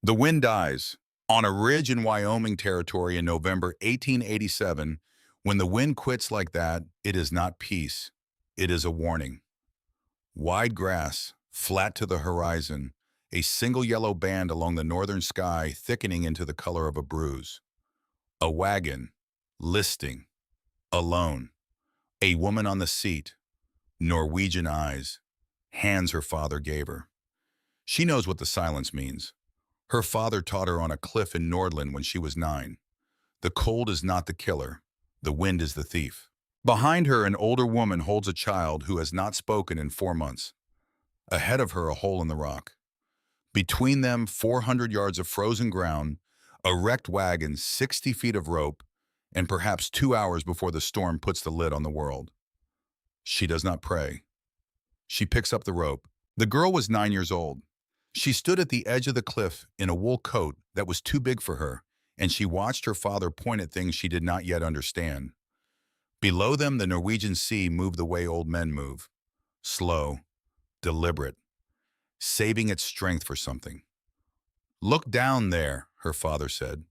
The wind dies. On a ridge in Wyoming territory in November 1887, when the wind quits like that, it is not peace. It is a warning. Wide grass, flat to the horizon, a single yellow band along the northern sky thickening into the color of a bruise. A wagon, listing, alone. A woman on the seat, Norwegian eyes, hands her father gave her. She knows what the silence means. Her father taught her on a cliff in Nordland when she was 9. The cold is not the killer. The wind is the thief. Behind her, an older woman holds a child who has not spoken in 4 months. Ahead of her, a hole in the rock. Between them, 400 yards of frozen ground, a wrecked wagon, 60 feet of rope, and perhaps 2 hours before the storm puts the lid on the world. She does not pray. She picks up the rope. The girl was 9 years old. She stood at the edge of the cliff in a wool coat that was too big for her, and she watched her father point at things she did not yet understand. Below them, the Norwegian sea moved the way old men move. Slow, deliberate, saving its strength for something. "Look down there," her father said.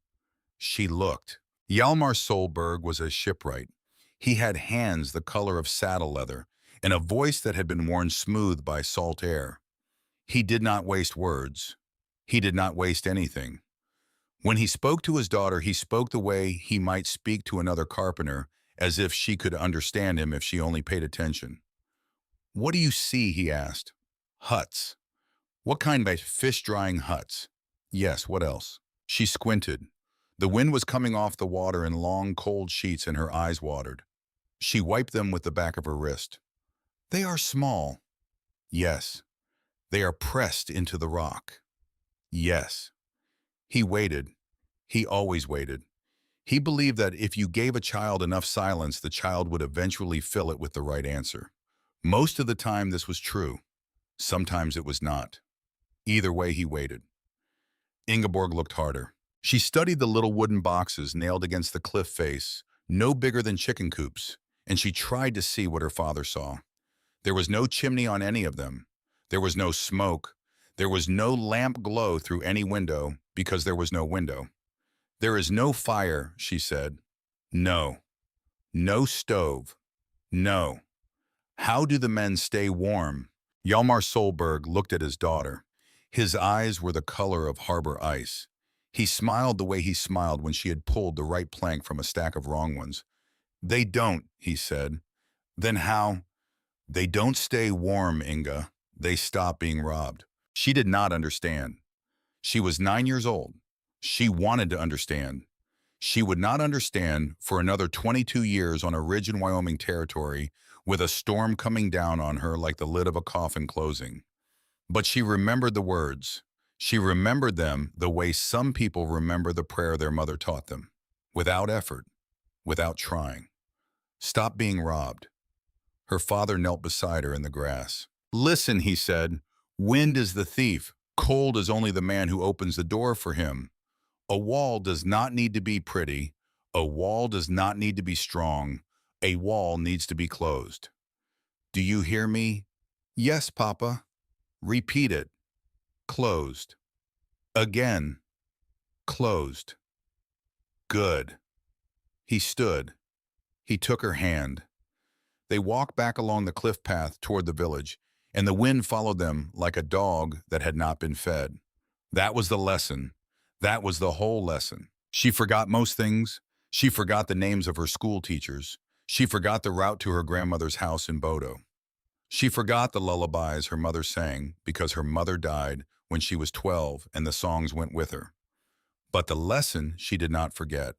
She looked. Hjalmar Solberg was a shipwright. He had hands the color of saddle leather and a voice that had been worn smooth by salt air. He did not waste words. He did not waste anything. When he spoke to his daughter, he spoke the way he might speak to another carpenter, as if she could understand him if she only paid attention. "What do you see?" he asked. "Huts." "What kind of fish-drying huts?" "Yes, what else?" She squinted. The wind was coming off the water in long, cold sheets, and her eyes watered. She wiped them with the back of her wrist. "They are small." "Yes." "They are pressed into the rock." "Yes." He waited. He always waited. He believed that if you gave a child enough silence, the child would eventually fill it with the right answer. Most of the time this was true. Sometimes it was not. Either way, he waited. Ingeborg looked harder. She studied the little wooden boxes nailed against the cliff face, no bigger than chicken coops, and she tried to see what her father saw. There was no chimney on any of them. There was no smoke. There was no lamp glow through any window because there was no window. "There is no fire," she said. "No." "No stove." "No." "How do the men stay warm?" Hjalmar Solberg looked at his daughter. His eyes were the color of harbor ice. He smiled the way he smiled when she had pulled the right plank from a stack of wrong ones. "They don't," he said. "Then how?" "They don't stay warm, Inga. They stop being robbed." She did not understand. She was 9 years old. She wanted to understand. She would not understand for another 22 years on a ridge in Wyoming territory with a storm coming down on her like the lid of a coffin closing. But she remembered the words. She remembered them the way some people remember the prayer their mother taught them, without effort, without trying. "Stop being robbed." Her father knelt beside her in the grass. "Listen," he said. "Wind is the thief. Cold is only the man who opens the door for him. A wall does not need to be pretty. A wall does not need to be strong. A wall needs to be closed. Do you hear me?" "Yes, Papa." "Repeat it. Closed. Again. Closed. Good." He stood. He took her hand. They walked back along the cliff path toward the village, and the wind followed them like a dog that had not been fed. That was the lesson. That was the whole lesson. She forgot most things. She forgot the names of her school teachers. She forgot the route to her grandmother's house in Bodo. She forgot the lullabies her mother sang because her mother died when she was 12 and the songs went with her. But the lesson she did not forget.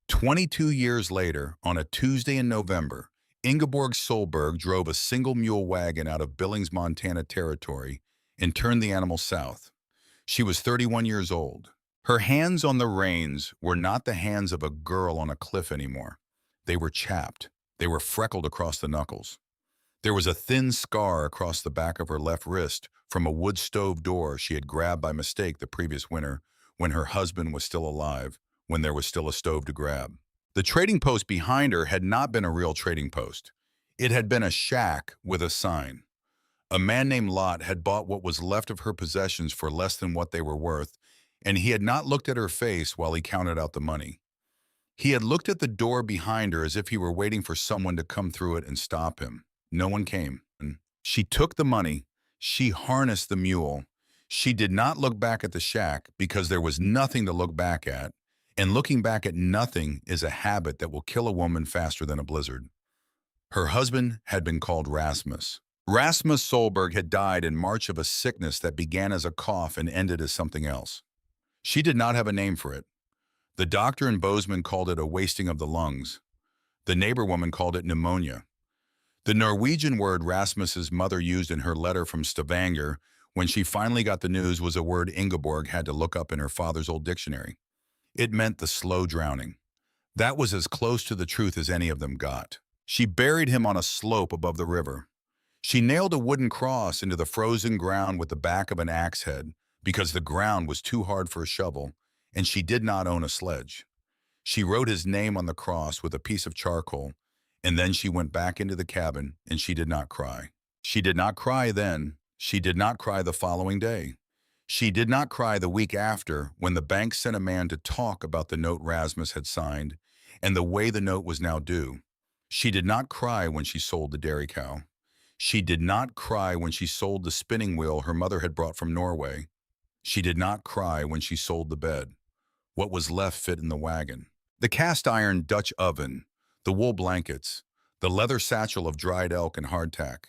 22 years later, on a Tuesday in November, Ingeborg Solberg drove a single mule wagon out of Billings, Montana territory and turned the animal south. She was 31 years old. Her hands on the reins were not the hands of a girl on a cliff anymore. They were chapped. They were freckled across the knuckles. There was a thin scar across the back of her left wrist from a wood stove door she had grabbed by mistake the previous winter when her husband was still alive, when there was still a stove to grab. The trading post behind her had not been a real trading post. It had been a shack with a sign. A man named Lot had bought what was left of her possessions for less than what they were worth and he had not looked at her face while he counted out the money. He had looked at the door behind her as if he were waiting for someone to come through it and stop him. No one came. She took the money. She harnessed the mule. She did not look back at the shack because there was nothing to look back at, and looking back at nothing is a habit that will kill a woman faster than a blizzard. Her husband had been called Rasmus. Rasmus Solberg had died in March of a sickness that began as a cough and ended as something else. She did not have a name for it. The doctor in Bozeman called it a wasting of the lungs. The neighbor woman called it pneumonia. The Norwegian word Rasmus's mother used in her letter from Stavanger when she finally got the news was a word Ingeborg had to look up in her father's old dictionary. It meant the slow drowning. That was as close to the truth as any of them got. She buried him on a slope above the river. She nailed a wooden cross into the frozen ground with the back of an axe head because the ground was too hard for a shovel, and she did not own a sledge. She wrote his name on the cross with a piece of charcoal, and then she went back into the cabin, and she did not cry. She did not cry then. She did not cry the following day. She did not cry the week after when the bank sent a man to talk about the note Rasmus had signed and the way the note was now due. She did not cry when she sold the dairy cow. She did not cry when she sold the spinning wheel her mother had brought from Norway. She did not cry when she sold the bed. What was left fit in the wagon. The cast iron Dutch oven, the wool blankets, the leather satchel of dried elk and hardtack.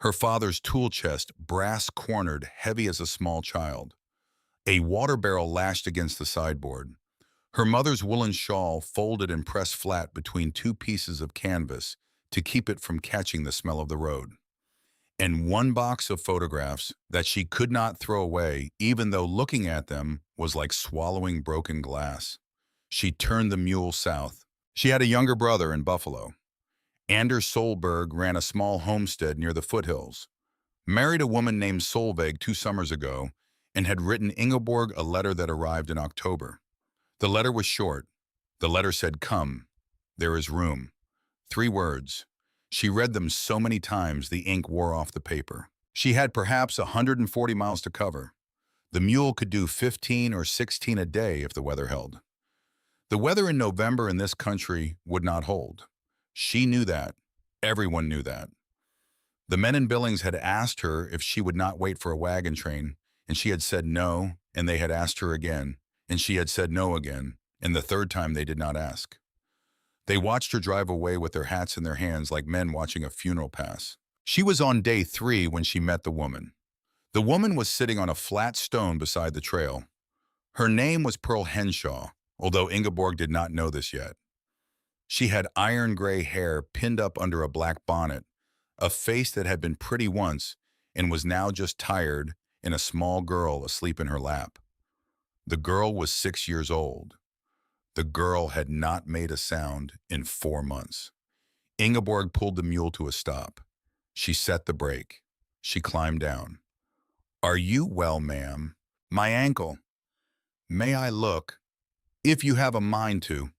Her father's tool chest, brass-cornered, heavy as a small child. A water barrel lashed against the sideboard. Her mother's woolen shawl folded and pressed flat between two pieces of canvas to keep it from catching the smell of the road. And one box of photographs that she could not throw away, even though looking at them was like swallowing broken glass. She turned the mule south. She had a younger brother in Buffalo. Anders Solberg ran a small homestead near the foothills, married a woman named Solveig 2 summers ago, and had written Ingeborg a letter that arrived in October. The letter was short. The letter said, "Come, there is room." 3 words. She read them so many times the ink wore off the paper. She had perhaps 140 miles to cover. The mule could do 15 or 16 a day if the weather held. The weather in November in this country would not hold. She knew that. Everyone knew that. The men in Billings had asked her if she would not wait for a wagon train, and she had said no, and they had asked her again, and she had said no again, and the 3rd time they did not ask. They watched her drive away with their hats in their hands like men watching a funeral pass. She was on day 3 when she met the woman. The woman was sitting on a flat stone beside the trail. Her name was Pearl Henshaw, although Ingeborg did not know this yet. She had iron gray hair pinned up under a black bonnet, a face that had been pretty once and was now just tired, and a small girl asleep in her lap. The girl was 6 years old. The girl had not made a sound in 4 months. Ingeborg pulled the mule to a stop. She set the brake. She climbed down. "Are you well, ma'am?" "My ankle." "May I look?" "If you have a mind to."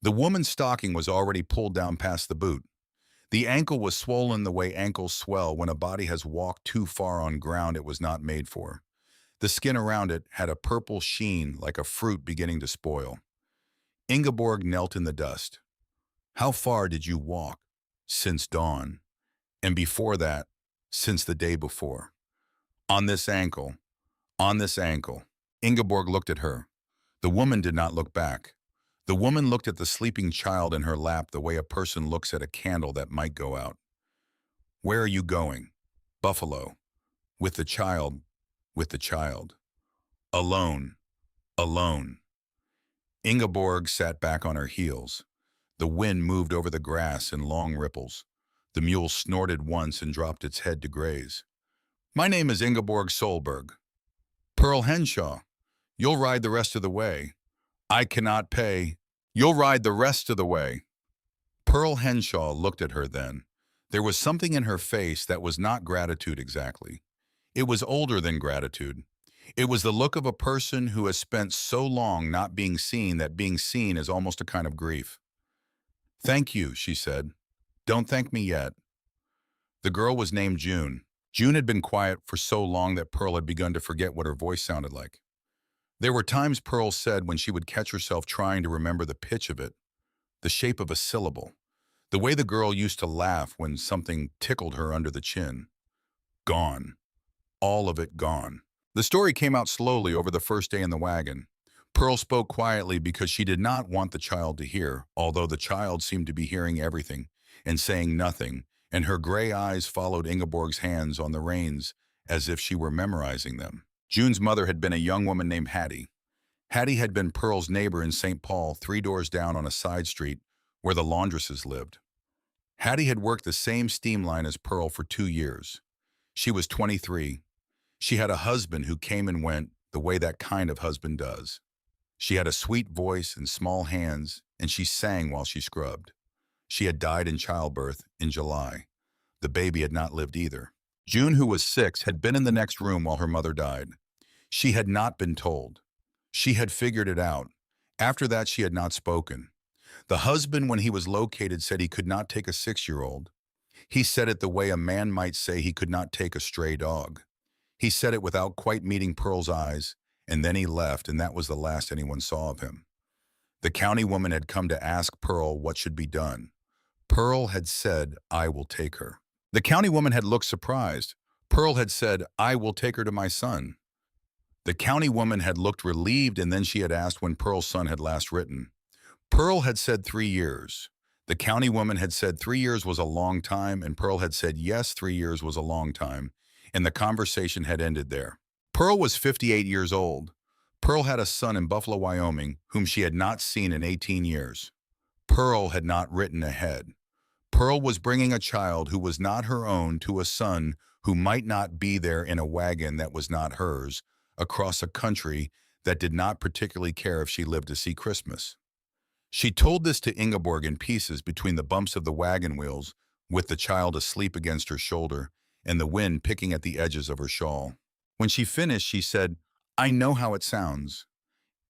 The woman's stocking was already pulled down past the boot. The ankle was swollen the way ankles swell when a body has walked too far on ground it was not made for. The skin around it had a purple sheen like a fruit beginning to spoil. Ingeborg knelt in the dust. "How far did you walk?" "Since dawn. And before that, since the day before." "On this ankle. On this ankle." Ingeborg looked at her. The woman did not look back. The woman looked at the sleeping child in her lap the way a person looks at a candle that might go out. "Where are you going?" "Buffalo." "With the child." "With the child." "Alone." "Alone." Ingeborg sat back on her heels. The wind moved over the grass in long ripples. The mule snorted once and dropped its head to graze. "My name is Ingeborg Solberg." "Pearl Henshaw. You'll ride the rest of the way." "I cannot pay." "You'll ride the rest of the way." Pearl Henshaw looked at her then. There was something in her face that was not gratitude exactly. It was older than gratitude. It was the look of a person who has spent so long not being seen that being seen is almost a kind of grief. "Thank you," she said. "Don't thank me yet." The girl was named June. June had been quiet for so long that Pearl had begun to forget what her voice sounded like. There were times, Pearl said, when she would catch herself trying to remember the pitch of it, the shape of a syllable, the way the girl used to laugh when something tickled her under the chin. Gone. All of it gone. The story came out slowly over the first day in the wagon. Pearl spoke quietly because she did not want the child to hear, although the child seemed to be hearing everything and saying nothing, and her gray eyes followed Ingeborg's hands on the reins as if she were memorizing them. June's mother had been a young woman named Hattie. Hattie had been Pearl's neighbor in St. Paul, 3 doors down on a side street where the laundresses lived. Hattie had worked the same steam line as Pearl for 2 years. She was 23. She had a husband who came and went the way that kind of husband does. She had a sweet voice and small hands, and she sang while she scrubbed. She had died in childbirth in July. The baby had not lived either. June, who was 6, had been in the next room while her mother died. She had not been told. She had figured it out. After that, she had not spoken. The husband, when he was located, said he could not take a 6-year-old. He said it the way a man might say he could not take a stray dog. He said it without quite meeting Pearl's eyes, and then he left, and that was the last anyone saw of him. The county woman had come to ask Pearl what should be done. Pearl had said, "I will take her." The county woman had looked surprised. Pearl had said, "I will take her to my son." The county woman had looked relieved, and then she had asked when Pearl's son had last written. Pearl had said 3 years. The county woman had said 3 years was a long time, and Pearl had said yes, 3 years was a long time, and the conversation had ended there. Pearl was 58 years old. Pearl had a son in Buffalo, Wyoming, whom she had not seen in 18 years. Pearl had not written ahead. Pearl was bringing a child who was not her own to a son who might not be there in a wagon that was not hers, across a country that did not particularly care if she lived to see Christmas. She told this to Ingeborg in pieces between the bumps of the wagon wheels, with the child asleep against her shoulder and the wind picking at the edges of her shawl. When she finished, she said, "I know how it sounds.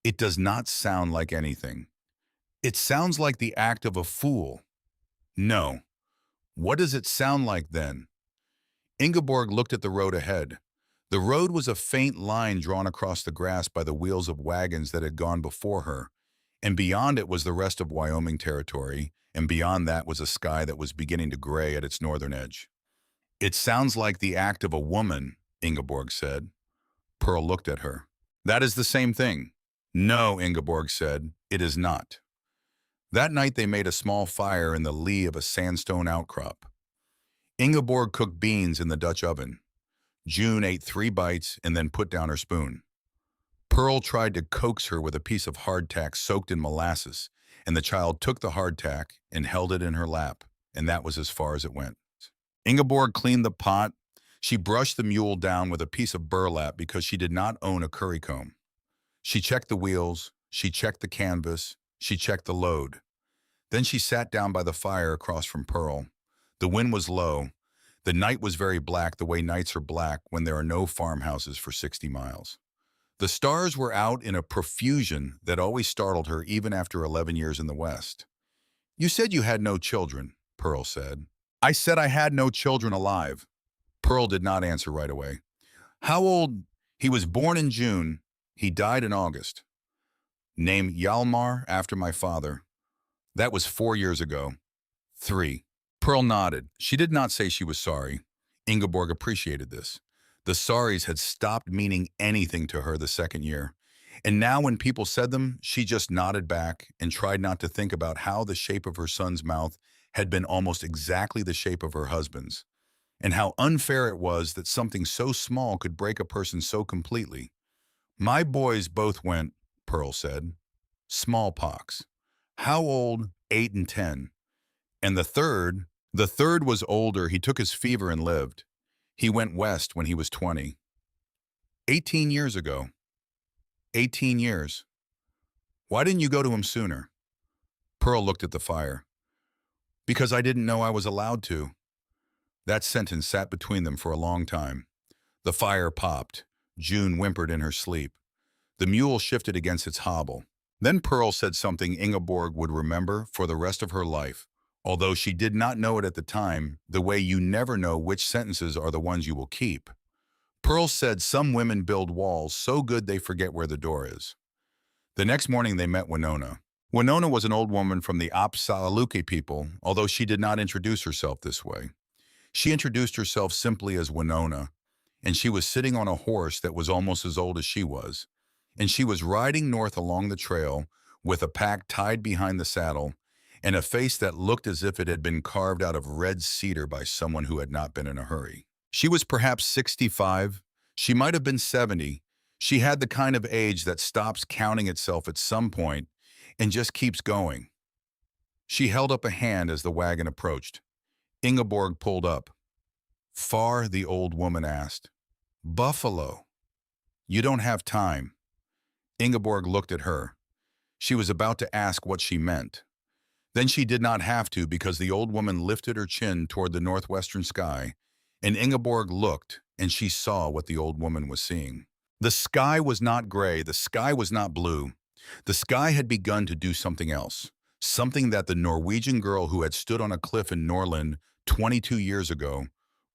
It does not sound like anything. It sounds like the act of a fool." "No. What does it sound like then?" Ingeborg looked at the road ahead. The road was a faint line drawn across the grass by the wheels of wagons that had gone before her, and beyond it was the rest of Wyoming territory, and beyond that was a sky that was beginning to gray at its northern edge. "It sounds like the act of a woman," Ingeborg said. Pearl looked at her. "That is the same thing." "No," Ingeborg said, "it is not." That night they made a small fire in the lee of a sandstone outcrop. Ingeborg cooked beans in the Dutch oven. June ate 3 bites and then put down her spoon. Pearl tried to coax her with a piece of hardtack soaked in molasses, and the child took the hardtack and held it in her lap, and that was as far as it went. Ingeborg cleaned the pot. She brushed the mule down with a piece of burlap because she did not own a curry comb. She checked the wheels, she checked the canvas, she checked the load. Then she sat down by the fire across from Pearl. The wind was low. The night was very black, the way nights are black when there are no farmhouses for 60 miles. The stars were out in a profusion that always startled her even after 11 years in the West. "You said you had no children," Pearl said. "I said I had no children alive." Pearl did not answer right away. "How old?" "He was born in June. He died in August." "Named Hjalmar after my father." "That was 4 years ago." "3." Pearl nodded. She did not say she was sorry. Ingeborg appreciated this. The sorries had stopped meaning anything to her the second year. And now when people said them, she just nodded back and tried not to think about how the shape of her son's mouth had been almost exactly the shape of her husband's, and how unfair it was that something so small could break a person so completely. "My boys both went," Pearl said. "Smallpox." "How old?" 8 and 10. "And the third?" "The third was older. He took his fever and lived. He went west when he was 20. 18 years ago." 18 years. "Why didn't you go to him sooner?" Pearl looked at the fire. "Because I didn't know I was allowed to." That sentence sat between them for a long time. The fire popped. June whimpered in her sleep. The mule shifted against its hobble. Then Pearl said something Ingeborg would remember for the rest of her life, although she did not know it at the time, the way you never know which sentences are the ones you will keep. Pearl said some women build walls so good they forget where the door is. The next morning they met Winona. Winona was an old woman from the Apsaluke people, although she did not introduce herself this way. She introduced herself simply as Winona, and she was sitting on a horse that was almost as old as she was. And she was riding north along the trail with a pack tied behind the saddle and a face that looked as if it had been carved out of red cedar by someone who had not been in a hurry. She was perhaps 65. She might have been 70. She had the kind of age that stops counting itself at some point and just keeps going. She held up a hand as the wagon approached. Ingeborg pulled up. Far, the old woman asked. Buffalo. You don't have time. Ingeborg looked at her. She was about to ask what she meant. Then she did not have to because the old woman lifted her chin toward the northwestern sky, and Ingeborg looked, and she saw what the old woman was seeing. The sky was not gray, the sky was not blue. The sky had begun to do something else, something that the Norwegian girl who had stood on a cliff in Norland 22 years ago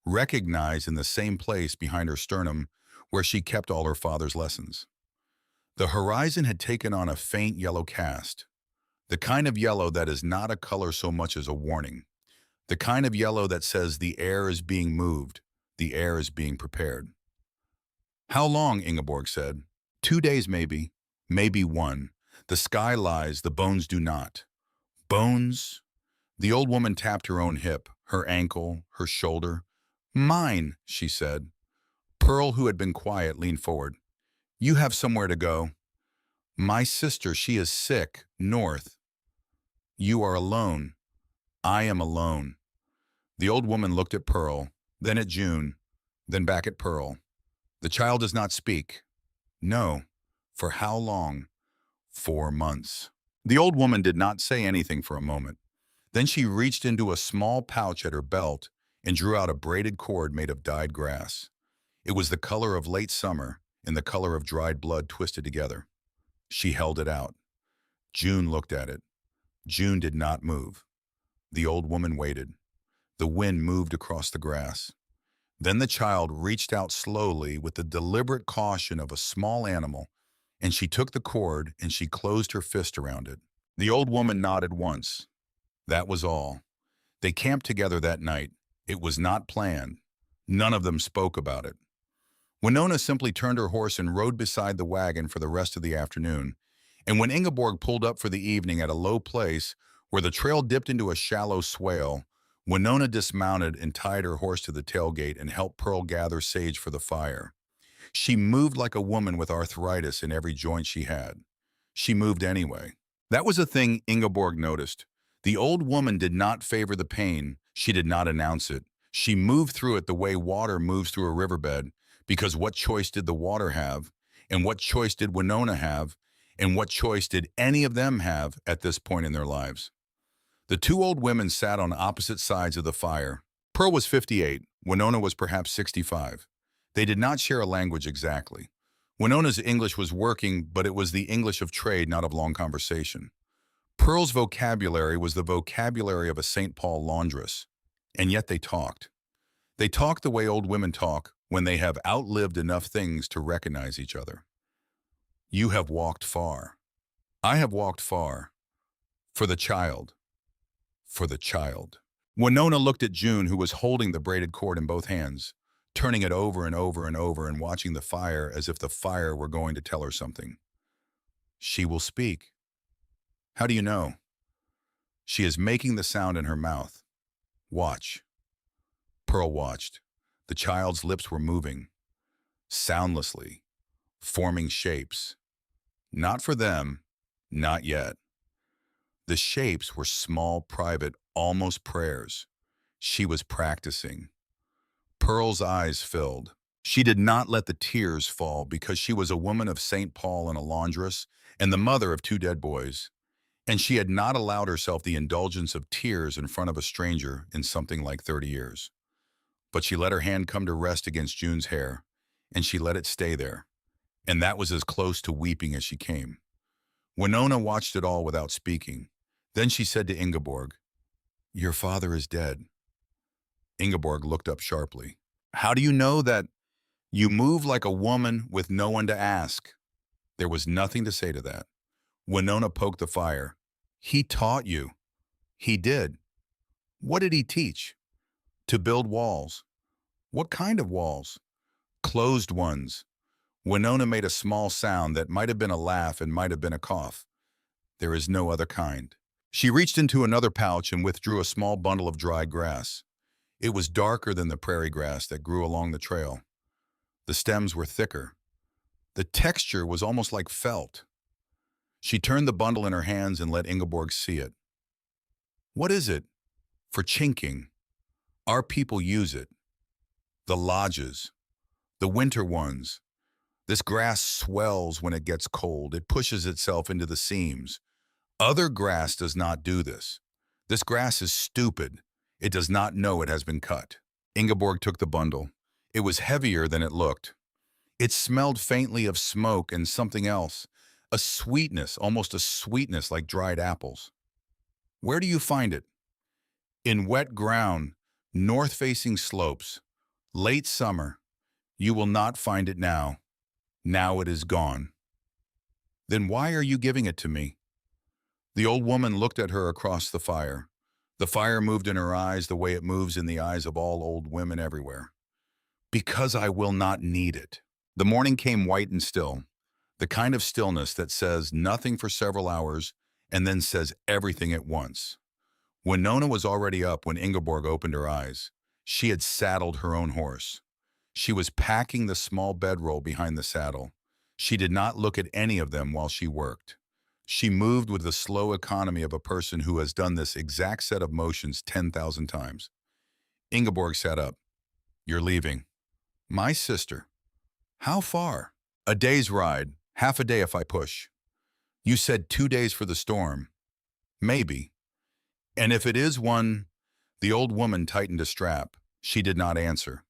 recognized in the same place behind her sternum where she kept all her father's lessons. The horizon had taken on a faint yellow cast, the kind of yellow that is not a color so much as a warning, the kind of yellow that says the air is being moved, the air is being prepared. How long, Ingeborg said. 2 days maybe, maybe 1. The sky lies, the bones do not. Bones? The old woman tapped her own hip, her ankle, her shoulder. Mine, she said. Pearl, who had been quiet, leaned forward. You have somewhere to go. My sister, she is sick, north. You are alone. I am alone. The old woman looked at Pearl, then at June, then back at Pearl. The child does not speak. No. For how long? 4 months. The old woman did not say anything for a moment. Then she reached into a small pouch at her belt and drew out a braided cord made of dyed grass. It was the color of late summer and the color of dried blood twisted together. She held it out. June looked at it. June did not move. The old woman waited. The wind moved across the grass. Then the child reached out slowly with the deliberate caution of a small animal, and she took the cord and she closed her fist around it. The old woman nodded once. That was all. They camped together that night. It was not planned. None of them spoke about it. Winona simply turned her horse and rode beside the wagon for the rest of the afternoon, and when Ingeborg pulled up for the evening at a low place where the trail dipped into a shallow swale, Winona dismounted and tied her horse to the tailgate and helped Pearl gather sage for the fire. She moved like a woman with arthritis in every joint she had. She moved anyway. That was a thing Ingeborg noticed. The old woman did not favor the pain. She did not announce it. She moved through it the way water moves through a riverbed, because what choice did the water have? And what choice did Winona have? And what choice did any of them have at this point in their lives? The two old women sat on opposite sides of the fire. Pearl was 58. Winona was perhaps 65. They did not share a language exactly. Winona's English was working, but it was the English of trade, not of long conversation. Pearl's vocabulary was the vocabulary of a St. Paul laundress, and yet they talked. They talked the way old women talk when they have outlived enough things to recognize each other. You have walked far. I have walked far. For the child. For the child. Winona looked at June, who was holding the braided cord in both hands, turning it over and over and over and watching the fire as if the fire were going to tell her something. She will speak. How do you know? She is making the sound in her mouth. Watch. Pearl watched. The child's lips were moving, soundlessly, forming shapes. Not for them, not yet. The shapes were small, private, almost prayers. She was practicing. Pearl's eyes filled. She did not let the tears fall because she was a woman of St. Paul and a laundress and the mother of 2 dead boys. And she had not allowed herself the indulgence of tears in front of a stranger in something like 30 years. But she let her hand come to rest against June's hair, and she let it stay there. And that was as close to weeping as she came. Winona watched it all without speaking. Then she said to Ingeborg, "Your father is dead." Ingeborg looked up sharply. "How do you know that?" You move like a woman with no one to ask. There was nothing to say to that. Winona poked the fire. He taught you. He did. What did he teach? To build walls. What kind of walls? Closed ones. Winona made a small sound that might have been a laugh and might have been a cough. There is no other kind. She reached into another pouch and withdrew a small bundle of dried grass. It was darker than the prairie grass that grew along the trail. The stems were thicker. The texture was almost like felt. She turned the bundle in her hands and let Ingeborg see it. What is it? For chinking. Our people use it. The lodges. The winter ones. This grass swells when it gets cold. It pushes itself into the seams. Other grass does not do this. This grass is stupid. It does not know it has been cut. Ingeborg took the bundle. It was heavier than it looked. It smelled faintly of smoke and something else. A sweetness, almost a sweetness like dried apples. Where do you find it? In wet ground, north-facing slopes. Late summer. You will not find it now. Now it is gone. Then why are you giving it to me? The old woman looked at her across the fire. The fire moved in her eyes the way it moves in the eyes of all old women everywhere. Because I will not need it. The morning came white and still, the kind of stillness that says nothing for several hours and then says everything at once. Winona was already up when Ingeborg opened her eyes. She had saddled her own horse. She was packing the small bedroll behind the saddle. She did not look at any of them while she worked. She moved with the slow economy of a person who has done this exact set of motions 10,000 times. Ingeborg sat up. You're leaving. My sister. How far? A day's ride, half a day if I push. You said 2 days for the storm. Maybe. And if it is one, the old woman tightened a strap. She did not answer.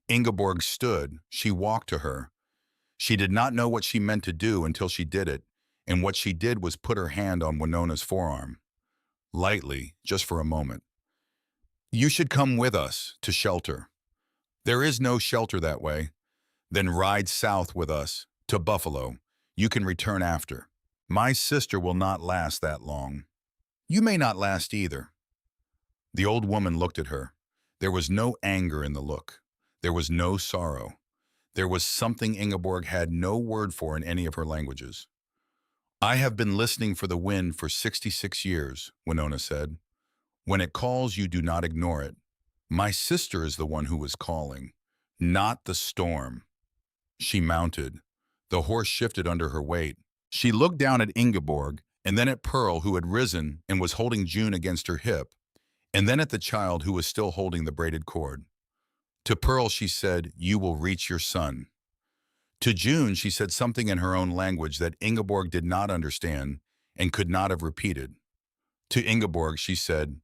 Ingeborg stood. She walked to her. She did not know what she meant to do until she did it, and what she did was put her hand on Winona's forearm. Lightly, just for a moment. You should come with us to shelter. There is no shelter that way. Then ride south with us, to Buffalo. You can return after. My sister will not last that long. You may not last either. The old woman looked at her. There was no anger in the look. There was no sorrow. There was something Ingeborg had no word for in any of her languages. I have been listening for the wind for 66 years, Winona said. When it calls, you do not ignore it. My sister is the one who was calling, not the storm. She mounted. The horse shifted under her weight. She looked down at Ingeborg, and then at Pearl, who had risen and was holding June against her hip, and then at the child who was still holding the braided cord. To Pearl, she said, you will reach your son. To June, she said something in her own language that Ingeborg did not understand and could not have repeated. To Ingeborg, she said,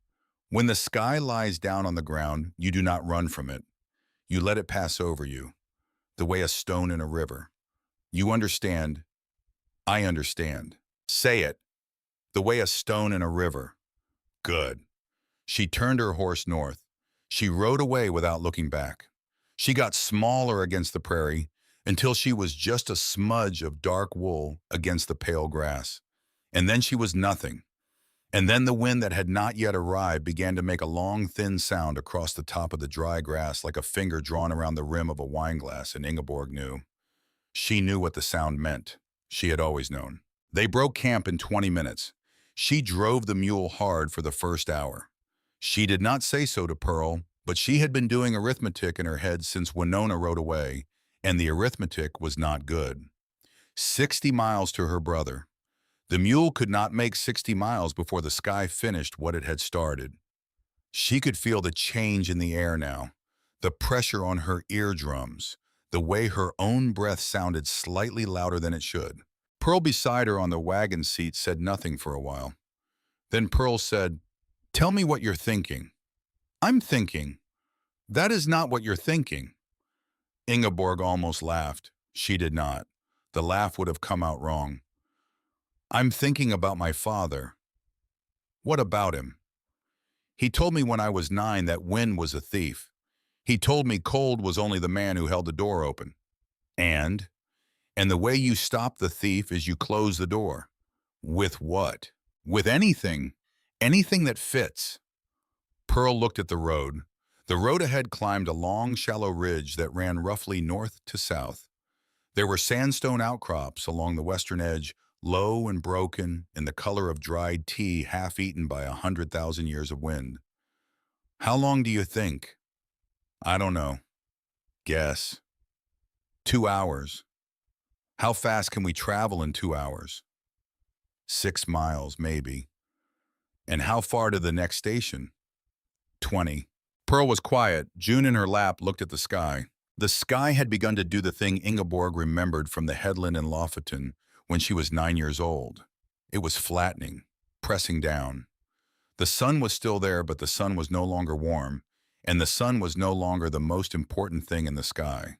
when the sky lies down on the ground, you do not run from it. You let it pass over you, the way a stone in a river. You understand. I understand. Say it. The way a stone in a river. Good. She turned her horse north. She rode away without looking back. She got smaller against the prairie until she was just a smudge of dark wool against the pale grass. And then she was nothing. And then the wind that had not yet arrived began to make a long, thin sound across the top of the dry grass like a finger drawn around the rim of a wineglass, and Ingeborg knew. She knew what the sound meant. She had always known. They broke camp in 20 minutes. She drove the mule hard for the first hour. She did not say so to Pearl, but she had been doing arithmetic in her head since Winona rode away, and the arithmetic was not good. 60 miles to her brother. The mule could not make 60 miles before the sky finished what it had started. She could feel the change in the air now, the pressure on her eardrums, the way her own breath sounded slightly louder than it should. Pearl beside her on the wagon seat said nothing for a while. Then Pearl said, tell me what you're thinking. I'm thinking. That is not what you're thinking. Ingeborg almost laughed. She did not. The laugh would have come out wrong. I'm thinking about my father. What about him? He told me when I was 9 that Wind was a thief. He told me Cold was only the man who held the door open. And, and the way you stop the thief is you close the door. With what? With anything. Anything that fits. Pearl looked at the road. The road ahead climbed a long, shallow ridge that ran roughly north to south. There were sandstone outcrops along the western edge, low and broken, in the color of dried tea half-eaten by 100,000 years of wind. How long do you think? I don't know. Guess. 2 hours. How fast can we travel in 2 hours? 6 miles, maybe. And how far to the next station? 20. Pearl was quiet. June in her lap looked at the sky. The sky had begun to do the thing Ingeborg remembered from the headland in Lofoten when she was 9 years old. It was flattening, pressing down. The sun was still there, but the sun was no longer warm, and the sun was no longer the most important thing in the sky.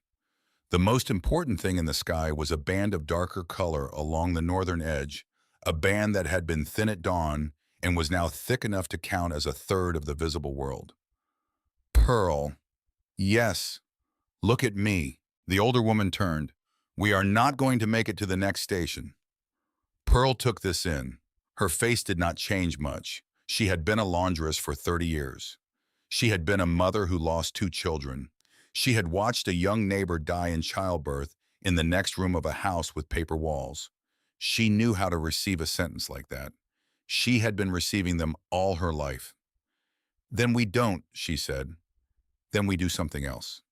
The most important thing in the sky was a band of darker color along the northern edge, a band that had been thin at dawn and was now thick enough to count as a third of the visible world. Pearl. Yes. Look at me. The older woman turned. We are not going to make it to the next station. Pearl took this in. Her face did not change much. She had been a laundress for 30 years. She had been a mother who lost 2 children. She had watched a young neighbor die in childbirth in the next room of a house with paper walls. She knew how to receive a sentence like that. She had been receiving them all her life. Then we don't, she said. Then we do something else.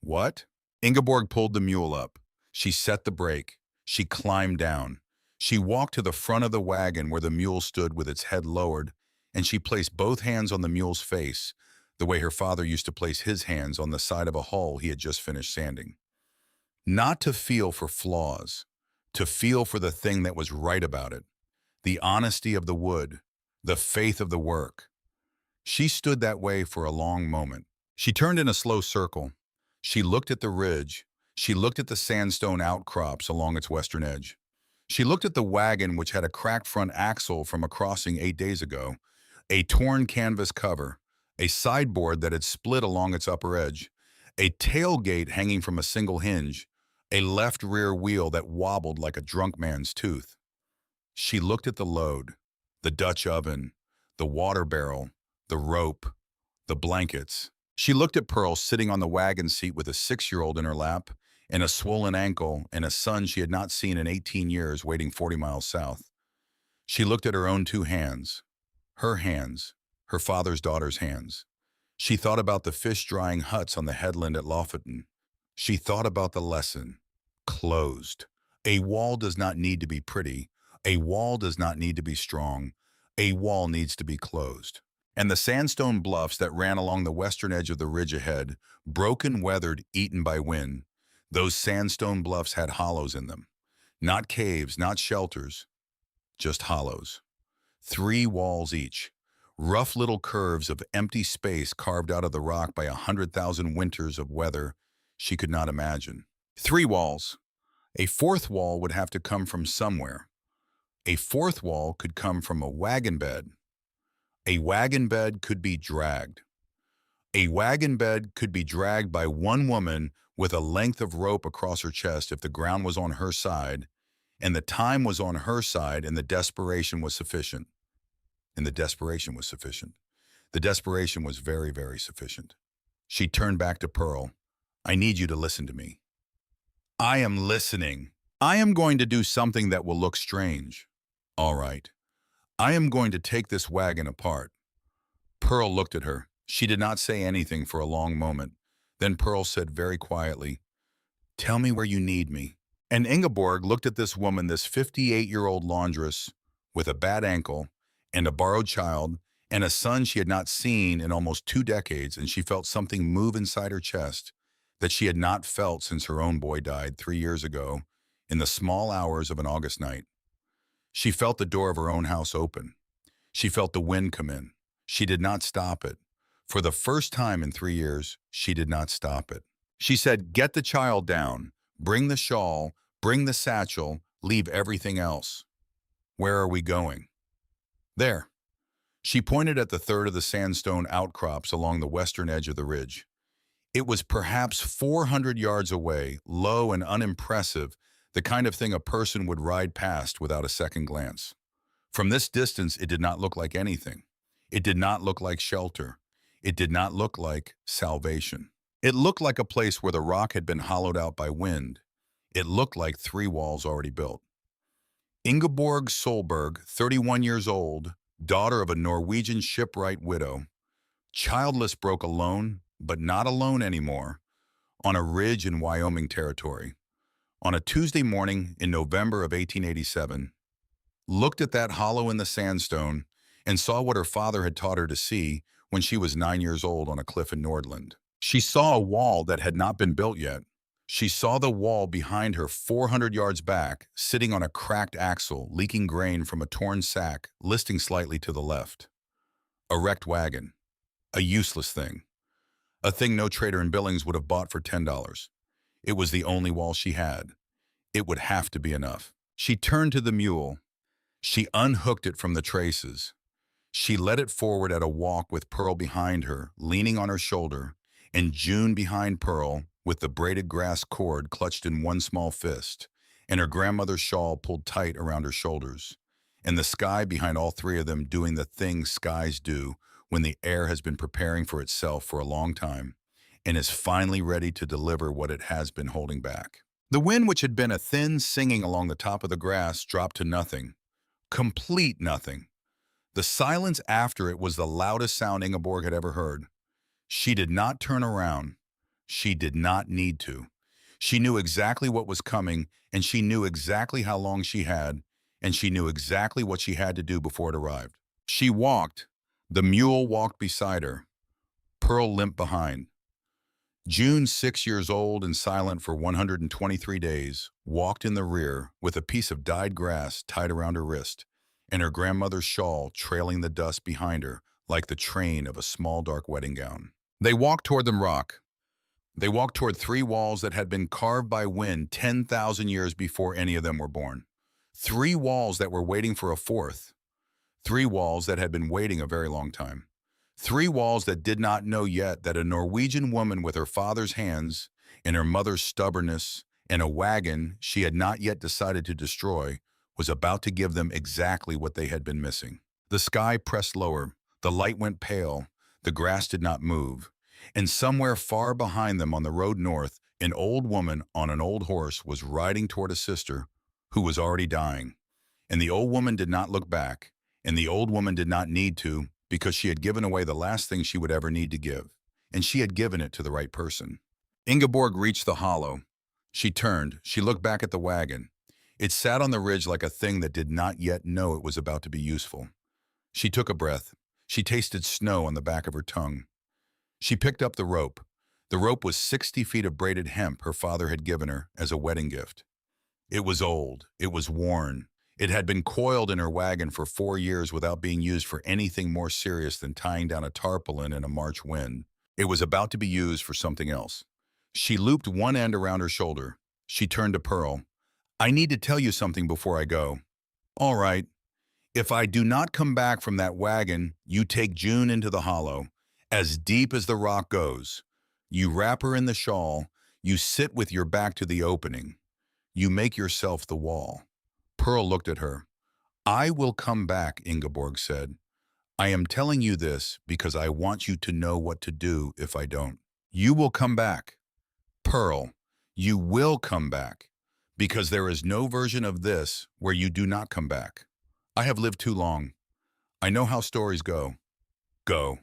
What? Ingeborg pulled the mule up. She set the brake. She climbed down. She walked to the front of the wagon where the mule stood with its head lowered, and she placed both hands on the mule's face, the way her father used to place his hands on the side of a hull he had just finished sanding. Not to feel for flaws, to feel for the thing that was right about it, the honesty of the wood, the faith of the work. She stood that way for a long moment. She turned in a slow circle. She looked at the ridge. She looked at the sandstone outcrops along its western edge. She looked at the wagon which had a cracked front axle from a crossing 8 days ago, a torn canvas cover, a sideboard that had split along its upper edge, a tailgate hanging from a single hinge, a left rear wheel that wobbled like a drunk man's tooth. She looked at the load, the Dutch oven, the water barrel, the rope, the blankets. She looked at Pearl sitting on the wagon seat with a 6-year-old in her lap and a swollen ankle and a son she had not seen in 18 years waiting 40 miles south. She looked at her own 2 hands, her father's daughter's hands. She thought about the fish-drying huts on the headland at Lofoten. She thought about the lesson. Closed. A wall does not need to be pretty. A wall does not need to be strong. A wall needs to be closed. And the sandstone bluffs that ran along the western edge of the ridge ahead, broken, weathered, eaten by wind, those sandstone bluffs had hollows in them. Not caves, not shelters, just hollows. 3 walls each. Rough little curves of empty space carved out of the rock by 100,000 winters of weather she could not imagine. 3 walls. A 4th wall would have to come from somewhere. A 4th wall could come from a wagon bed. A wagon bed could be dragged. A wagon bed could be dragged by one woman with a length of rope across her chest if the ground was on her side, and the time was on her side, and the desperation was sufficient. And the desperation was sufficient. The desperation was very, very sufficient. She turned back to Pearl. I need you to listen to me. I am listening. I am going to do something that will look strange. All right. I am going to take this wagon apart. Pearl looked at her. She did not say anything for a long moment. Then Pearl said very quietly, Tell me where you need me. And Ingeborg looked at this woman, this 58-year-old laundress with a bad ankle and a borrowed child and a son she had not seen in almost 2 decades, and she felt something move inside her chest that she had not felt since her own boy died 3 years ago in the small hours of an August night. She felt the door of her own house open. She felt the wind come in. She did not stop it. For the first time in 3 years, she did not stop it. She said, Get the child down. Bring the shawl. Bring the satchel. Leave everything else. Where are we going? There. She pointed at the third of the sandstone outcrops along the western edge of the ridge. It was perhaps 400 yards away, low and unimpressive, the kind of thing a person would ride past without a second glance. From this distance, it did not look like anything. It did not look like shelter. It did not look like salvation. It looked like a place where the rock had been hollowed out by wind. It looked like three walls already built. Ingeborg Solberg, 31 years old, daughter of a Norwegian shipwright widow, childless, broke alone, but not alone anymore, on a ridge in Wyoming territory. On a Tuesday morning in November of 1887, looked at that hollow in the sandstone and saw what her father had taught her to see when she was 9 years old on a cliff in Nordland. She saw a wall that had not been built yet. She saw the wall behind her 400 yards back, sitting on a cracked axle, leaking grain from a torn sack, listing slightly to the left. A wrecked wagon. A useless thing. A thing no trader in Billings would have bought for $10. It was the only wall she had. It would have to be enough. She turned to the mule. She unhooked it from the traces. She led it forward at a walk with Pearl behind her, leaning on her shoulder, and June behind Pearl, with the braided grass cord clutched in one small fist, and her grandmother's shawl pulled tight around her shoulders, and the sky behind all three of them doing the thing skies do when the air has been preparing for itself for a long time and is finally ready to deliver what it has been holding back. The wind, which had been a thin singing along the top of the grass, dropped to nothing. Complete nothing. The silence after it was the loudest sound Ingeborg had ever heard. She did not turn around. She did not need to. She knew exactly what was coming, and she knew exactly how long she had, and she knew exactly what she had to do before it arrived. She walked. The mule walked beside her. Pearl limped behind. June, 6 years old and silent for 123 days, walked in the rear with a piece of dyed grass tied around her wrist, and her grandmother's shawl trailing the dust behind her like the train of a small dark wedding gown. They walked toward the rock. They walked toward three walls that had been carved by wind 10,000 years before any of them were born. Three walls that were waiting for a fourth. Three walls that had been waiting a very long time. Three walls that did not know yet that a Norwegian woman with her father's hands and her mother's stubbornness and a wagon she had not yet decided to destroy was about to give them exactly what they had been missing. The sky pressed lower, the light went pale, the grass did not move, and somewhere far behind them on the road north, an old woman on an old horse was riding toward a sister who was already dying. And the old woman did not look back, and the old woman did not need to, because she had given away the last thing she would ever need to give, and she had given it to the right person. Ingeborg reached the hollow. She turned. She looked back at the wagon. It sat on the ridge like a thing that did not yet know it was about to be useful. She took a breath. She tasted snow on the back of her tongue. She picked up the rope. The rope was 60 feet of braided hemp her father had given her as a wedding gift. It was old. It was worn. It had been coiled in her wagon for 4 years without being used for anything more serious than tying down a tarpaulin in a March wind. It was about to be used for something else. She looped one end around her shoulder. She turned to Pearl. "I need to tell you something before I go." "All right. If I do not come back from that wagon, you take June into the hollow, as deep as the rock goes. You wrap her in the shawl. You sit with your back to the opening. You make yourself the wall." Pearl looked at her. "I will come back," Ingeborg said. "I am telling you this because I want you to know what to do if I don't. You will come back. Pearl, you will come back, because there is no version of this where you do not come back. I have lived too long. I know how stories go. Go."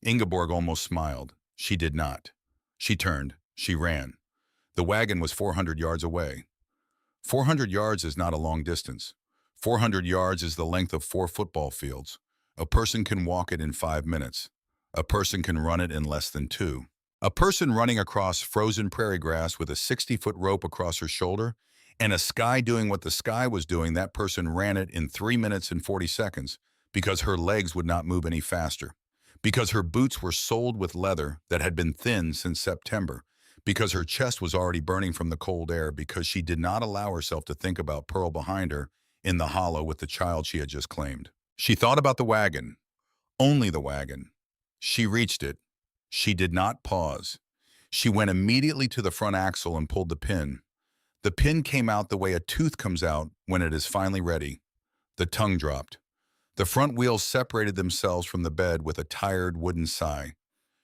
Ingeborg almost smiled. She did not. She turned. She ran. The wagon was 400 yards away. 400 yards is not a long distance. 400 yards is the length of 4 football fields. A person can walk it in 5 minutes. A person can run it in less than 2. A person running across frozen prairie grass with a 60-foot rope across her shoulder and a sky doing what the sky was doing, that person ran it in 3 minutes and 40 seconds because her legs would not move any faster, because her boots were soled with leather that had been thin since September, because her chest was already burning from the cold air, because she did not allow herself to think about Pearl behind her in the hollow with the child she had just claimed. She thought about the wagon, only the wagon. She reached it. She did not pause. She went immediately to the front axle and pulled the pin. The pin came out the way a tooth comes out when it is finally ready. The tongue dropped. The front wheels separated themselves from the bed with a tired wooden sigh.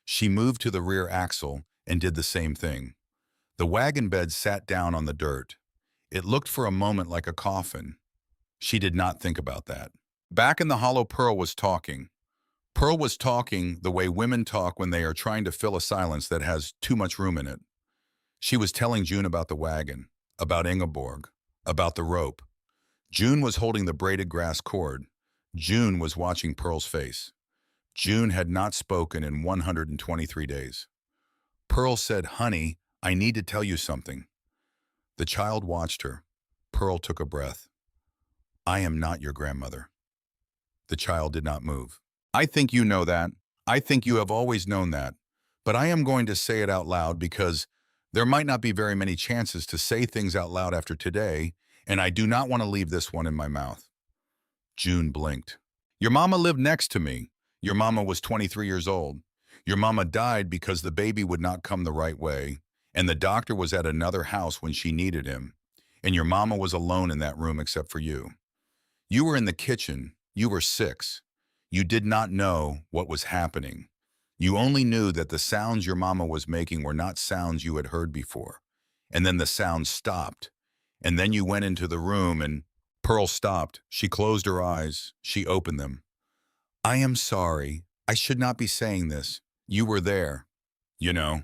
She moved to the rear axle and did the same thing. The wagon bed sat down on the dirt. It looked for a moment like a coffin. She did not think about that. Back in the hollow, Pearl was talking. Pearl was talking the way women talk when they are trying to fill a silence that has too much room in it. She was telling June about the wagon, about Ingeborg, about the rope. June was holding the braided grass cord. June was watching Pearl's face. June had not spoken in 123 days. Pearl said, "Honey, I need to tell you something." The child watched her. Pearl took a breath. "I am not your grandmother." The child did not move. "I think you know that. I think you have always known that. But I am going to say it out loud because there might not be very many chances to say things out loud after today, and I do not want to leave this one in my mouth." June blinked. "Your mama lived next to me. Your mama was 23 years old. Your mama died because the baby would not come the right way, and the doctor was at another house when she needed him, and your mama was alone in that room except for you. You were in the kitchen. You were 6. You did not know what was happening. You only knew that the sounds your mama was making were not sounds you had heard before. And then the sounds stopped. And then you went into the room and—" Pearl stopped. She closed her eyes. She opened them. "I am sorry. I should not be saying this. You were there. You know."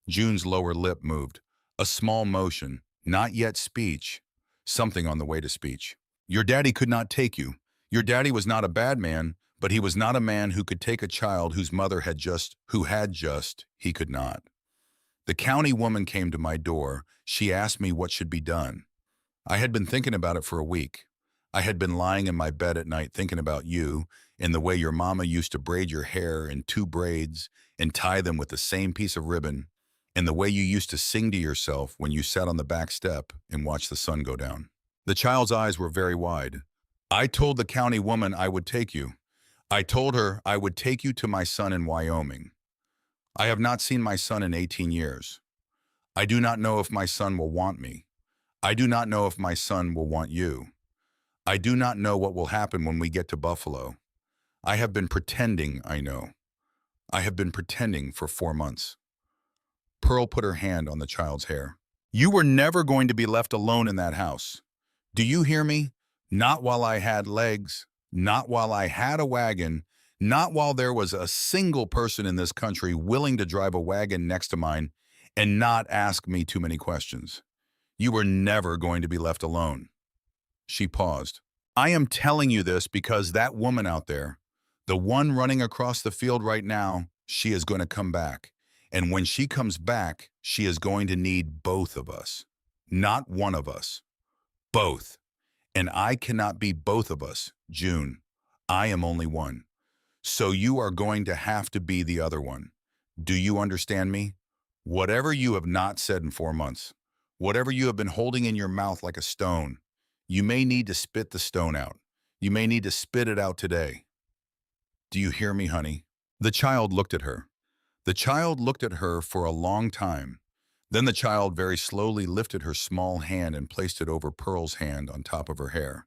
June's lower lip moved. A small motion. Not yet speech. Something on the way to speech. "Your daddy could not take you. Your daddy was not a bad man, but he was not a man who could take a child whose mother had just, he could not. The county woman came to my door. She asked me what should be done. I had been thinking about it for a week. I had been lying in my bed at night thinking about you and the way your mama used to braid your hair in 2 braids and tie them with the same piece of ribbon, and the way you used to sing to yourself when you sat on the back step and watched the sun go down." The child's eyes were very wide. "I told the county woman I would take you. I told her I would take you to my son in Wyoming. I have not seen my son in 18 years. I do not know if my son will want me. I do not know if my son will want you. I do not know what will happen when we get to Buffalo. I have been pretending, I know. I have been pretending for 4 months." Pearl put her hand on the child's hair. "You were never going to be left alone in that house. Do you hear me? Not while I had legs, not while I had a wagon, not while there was a single person in this country willing to drive a wagon next to mine and not ask me too many questions. You were never going to be left alone." She paused. "I am telling you this because that woman out there, the one running across the field right now, she is going to come back. And when she comes back, she is going to need both of us. Not one of us. Both. And I cannot be both of us, June. I am only one. So you are going to have to be the other one. Do you understand me? Whatever you have not said in 4 months, whatever you have been holding in your mouth like a stone, you may need to spit the stone out. You may need to spit it out today. Do you hear me, honey?" The child looked at her. The child looked at her for a long time. Then the child very slowly lifted her small hand and placed it over Pearl's hand on top of her hair.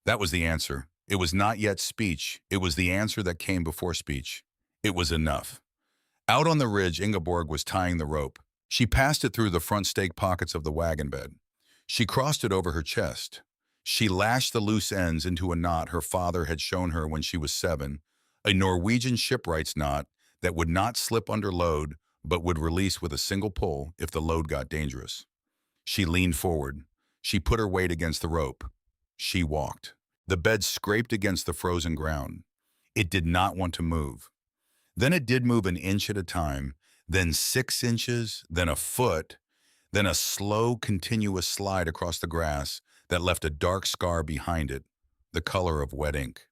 That was the answer. It was not yet speech. It was the answer that came before speech. It was enough. Out on the ridge, Ingeborg was tying the rope. She passed it through the front stake pockets of the wagon bed. She crossed it over her chest. She lashed the loose ends into a knot her father had shown her when she was 7, a Norwegian shipwright's knot that would not slip under load but would release with a single pull if the load got dangerous. She leaned forward. She put her weight against the rope. She walked. The bed scraped against the frozen ground. It did not want to move. Then it did move an inch at a time, then 6 inches, then a foot, then a slow, continuous slide across the grass that left a dark scar behind it, the color of wet ink.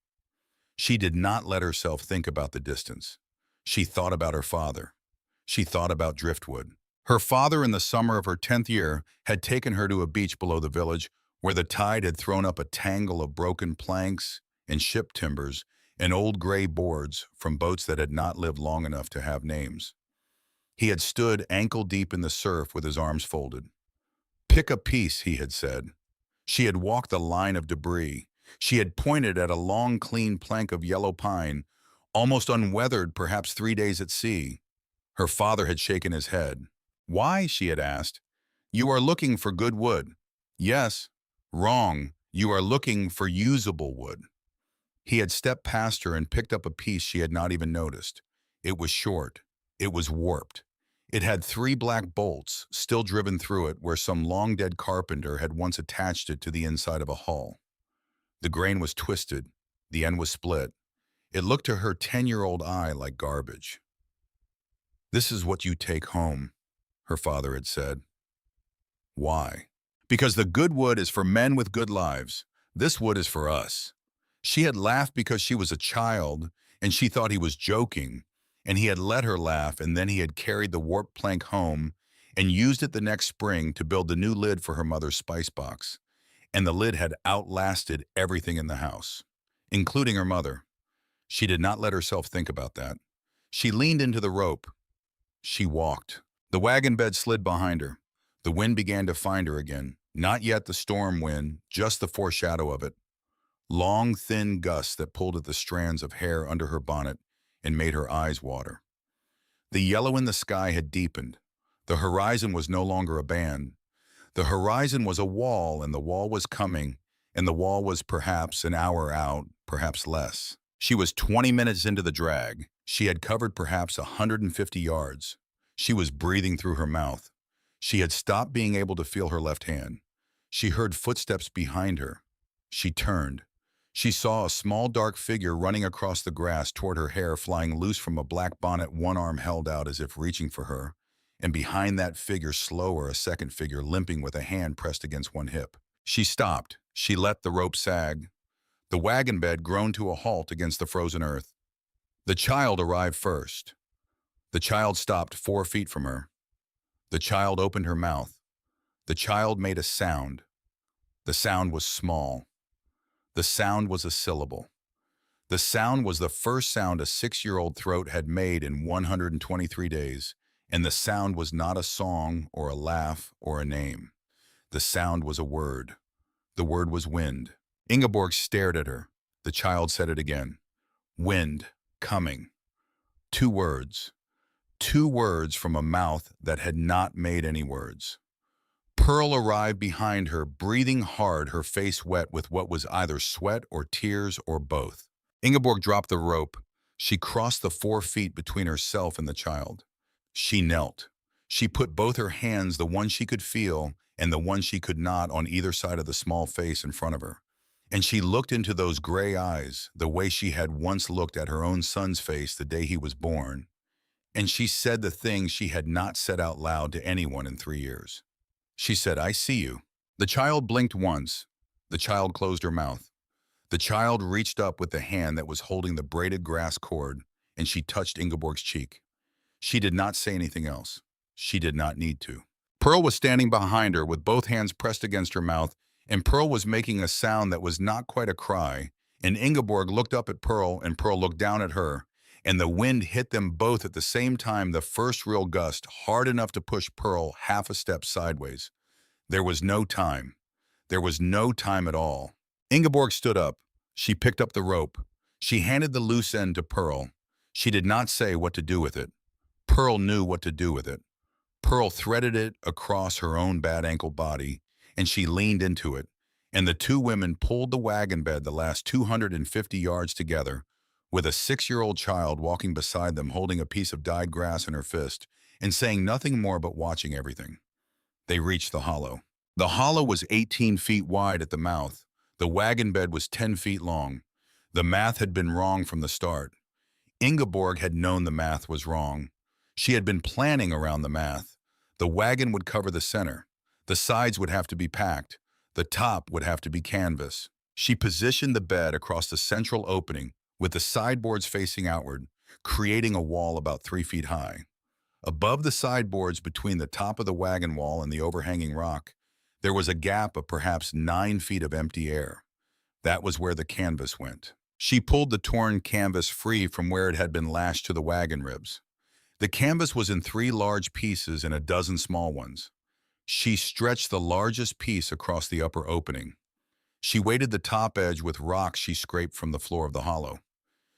She did not let herself think about the distance. She thought about her father. She thought about driftwood. Her father, in the summer of her 10th year, had taken her to a beach below the village where the tide had thrown up a tangle of broken planks and ship timbers and old gray boards from boats that had not lived long enough to have names. He had stood ankle-deep in the surf with his arms folded. "Pick a piece," he had said. She had walked a line of debris. She had pointed at a long, clean plank of yellow pine, almost unweathered, perhaps 3 days at sea. Her father had shaken his head. "Why?" she had asked. "You are looking for good wood." "Yes." "Wrong. You are looking for usable wood." He had stepped past her and picked up a piece she had not even noticed. It was short. It was warped. It had 3 black bolts, still driven through it where some long-dead carpenter had once attached it to the inside of a hull. The grain was twisted. The end was split. It looked to her 10-year-old eye like garbage. "This is what you take home," her father had said. Why? "Because the good wood is for men with good lives. This wood is for us." She had laughed because she was a child, and she thought he was joking, and he had let her laugh, and then he had carried the warped plank home and used it the next spring to build the new lid for her mother's spice box. And the lid had outlasted everything in the house, including her mother. She did not let herself think about that. She leaned into the rope. She walked. The wagon bed slid behind her. The wind began to find her again. Not yet the storm wind, just the foreshadow of it. Long, thin gusts that pulled at the strands of hair under her bonnet and made her eyes water. The yellow in the sky had deepened. The horizon was no longer a band. The horizon was a wall, and the wall was coming, and the wall was perhaps an hour out, perhaps less. She was 20 minutes into the drag. She had covered perhaps 150 yards. She was breathing through her mouth. She had stopped being able to feel her left hand. She heard footsteps behind her. She turned. She saw a small dark figure running across the grass toward her, hair flying loose from a black bonnet, one arm held out as if reaching for her, and behind that figure, slower, a second figure limping with a hand pressed against one hip. She stopped. She let the rope sag. The wagon bed groaned to a halt against the frozen earth. The child arrived first. The child stopped 4 feet from her. The child opened her mouth. The child made a sound. The sound was small. The sound was a syllable. The sound was the first sound a 6-year-old throat had made in 123 days, and the sound was not a song or a laugh or a name. The sound was a word. The word was wind. Ingeborg stared at her. The child said it again. Wind, coming. 2 words. 2 words from a mouth that had not made any words. Pearl arrived behind her, breathing hard, her face wet with what was either sweat or tears or both. Ingeborg dropped the rope. She crossed the 4 feet between herself and the child. She knelt. She put both her hands, the one she could feel and the one she could not, on either side of the small face in front of her. And she looked into those gray eyes, the way she had once looked at her own son's face the day he was born. And she said the things she had not said out loud to anyone in 3 years. She said, "I see you." The child blinked once. The child closed her mouth. The child reached up with the hand that was holding the braided grass cord, and she touched Ingeborg's cheek. She did not say anything else. She did not need to. Pearl was standing behind her with both hands pressed against her mouth, and Pearl was making a sound that was not quite a cry, and Ingeborg looked up at Pearl, and Pearl looked down at her, and the wind hit them both at the same time, the first real gust, hard enough to push Pearl half a step sideways. There was no time. There was no time at all. Ingeborg stood up. She picked up the rope. She handed the loose end to Pearl. She did not say what to do with it. Pearl knew what to do with it. Pearl threaded it across her own bad ankle body, and she leaned into it, and the 2 women pulled the wagon bed the last 250 yards together, with a 6-year-old child walking beside them holding a piece of dyed grass in her fist and saying nothing more but watching everything. They reached the hollow. The hollow was 18 feet wide at the mouth. The wagon bed was 10 feet long. The math had been wrong from the start. Ingeborg had known the math was wrong. She had been planning around the math. The wagon would cover the center. The sides would have to be packed. The top would have to be canvas. She positioned the bed across the central opening with the sideboards facing outward, creating a wall about 3 feet high. Above the sideboards, between the top of the wagon wall and the overhanging rock, there was a gap of perhaps 9 feet of empty air. That was where the canvas went. She pulled the torn canvas free from where it had been lashed to the wagon ribs. The canvas was in 3 large pieces and a dozen small ones. She stretched the largest piece across the upper opening. She weighted the top edge with rocks she scraped from the floor of the hollow.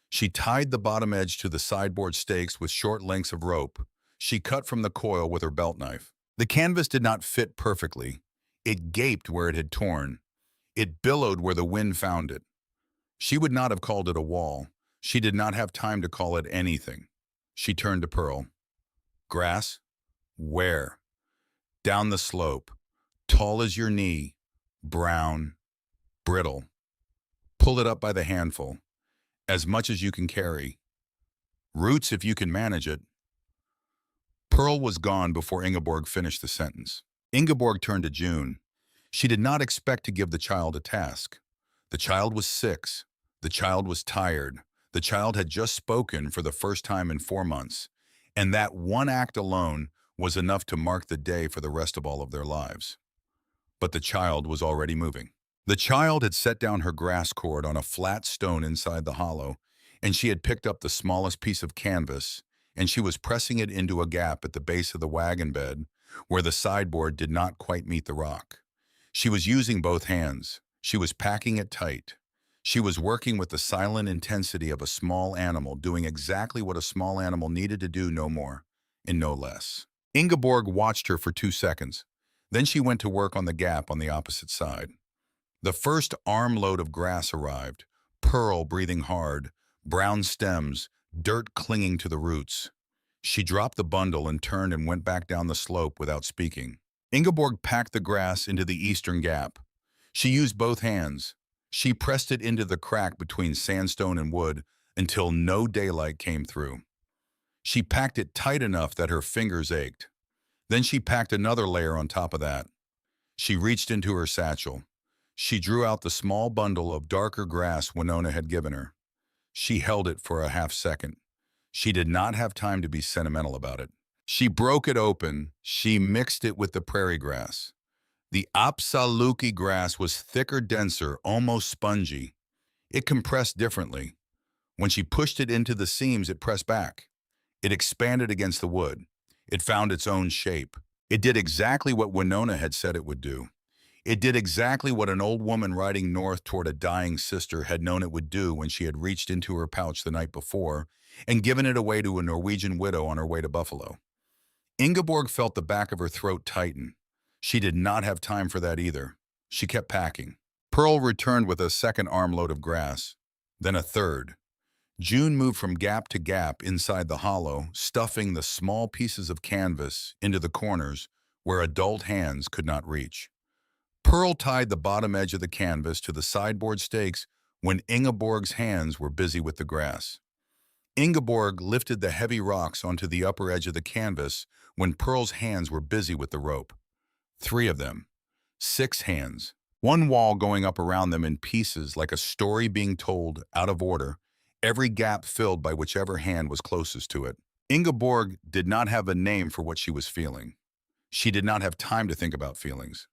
She tied the bottom edge to the sideboard stakes with short lengths of rope. She cut from the coil with her belt knife. The canvas did not fit perfectly. It gaped where it had torn. It billowed where the wind found it. She would not have called it a wall. She did not have time to call it anything. She turned to Pearl. Grass? Where? Down the slope. Tall as your knee. Brown. Brittle. Pull it up by the handful. As much as you can carry. Roots if you can manage it. Pearl was gone before Ingeborg finished the sentence. Ingeborg turned to June. She did not expect to give the child a task. The child was 6. The child was tired. The child had just spoken for the first time in 4 months. And that one act alone was enough to mark the day for the rest of all of their lives. But the child was already moving. The child had set down her grass cord on a flat stone inside the hollow, and she had picked up the smallest piece of canvas, and she was pressing it into a gap at the base of the wagon bed, where the sideboard did not quite meet the rock. She was using both hands. She was packing it tight. She was working with the silent intensity of a small animal, doing exactly what a small animal needed to do, no more and no less. Ingeborg watched her for 2 seconds. Then she went to work on the gap on the opposite side. The first armload of grass arrived, Pearl breathing hard, brown stems, dirt clinging to the roots. She dropped the bundle and turned and went back down the slope without speaking. Ingeborg packed the grass into the eastern gap. She used both hands. She pressed it into the crack between sandstone and wood until no daylight came through. She packed it tight enough that her fingers ached. Then she packed another layer on top of that. She reached into her satchel. She drew out the small bundle of darker grass Winona had given her. She held it for a half-second. She did not have time to be sentimental about it. She broke it open. She mixed it with the prairie grass. The Apsaluki grass was thicker, denser, almost spongy. It compressed differently. When she pushed it into the seams, it pressed back. It expanded against the wood. It found its own shape. It did exactly what Winona had said it would do. It did exactly what an old woman riding north toward a dying sister had known it would do when she had reached into her pouch the night before and given it away to a Norwegian widow on her way to Buffalo. Ingeborg felt the back of her throat tighten. She did not have time for that either. She kept packing. Pearl returned with a second armload of grass, then a third. June moved from gap to gap inside the hollow, stuffing the small pieces of canvas into the corners where adult hands could not reach. Pearl tied the bottom edge of the canvas to the sideboard stakes when Ingeborg's hands were busy with the grass. Ingeborg lifted the heavy rocks onto the upper edge of the canvas when Pearl's hands were busy with the rope. 3 of them. 6 hands. One wall going up around them in pieces like a story being told out of order, every gap filled by whichever hand was closest to it. Ingeborg did not have a name for what she was feeling. She did not have time to think about feelings.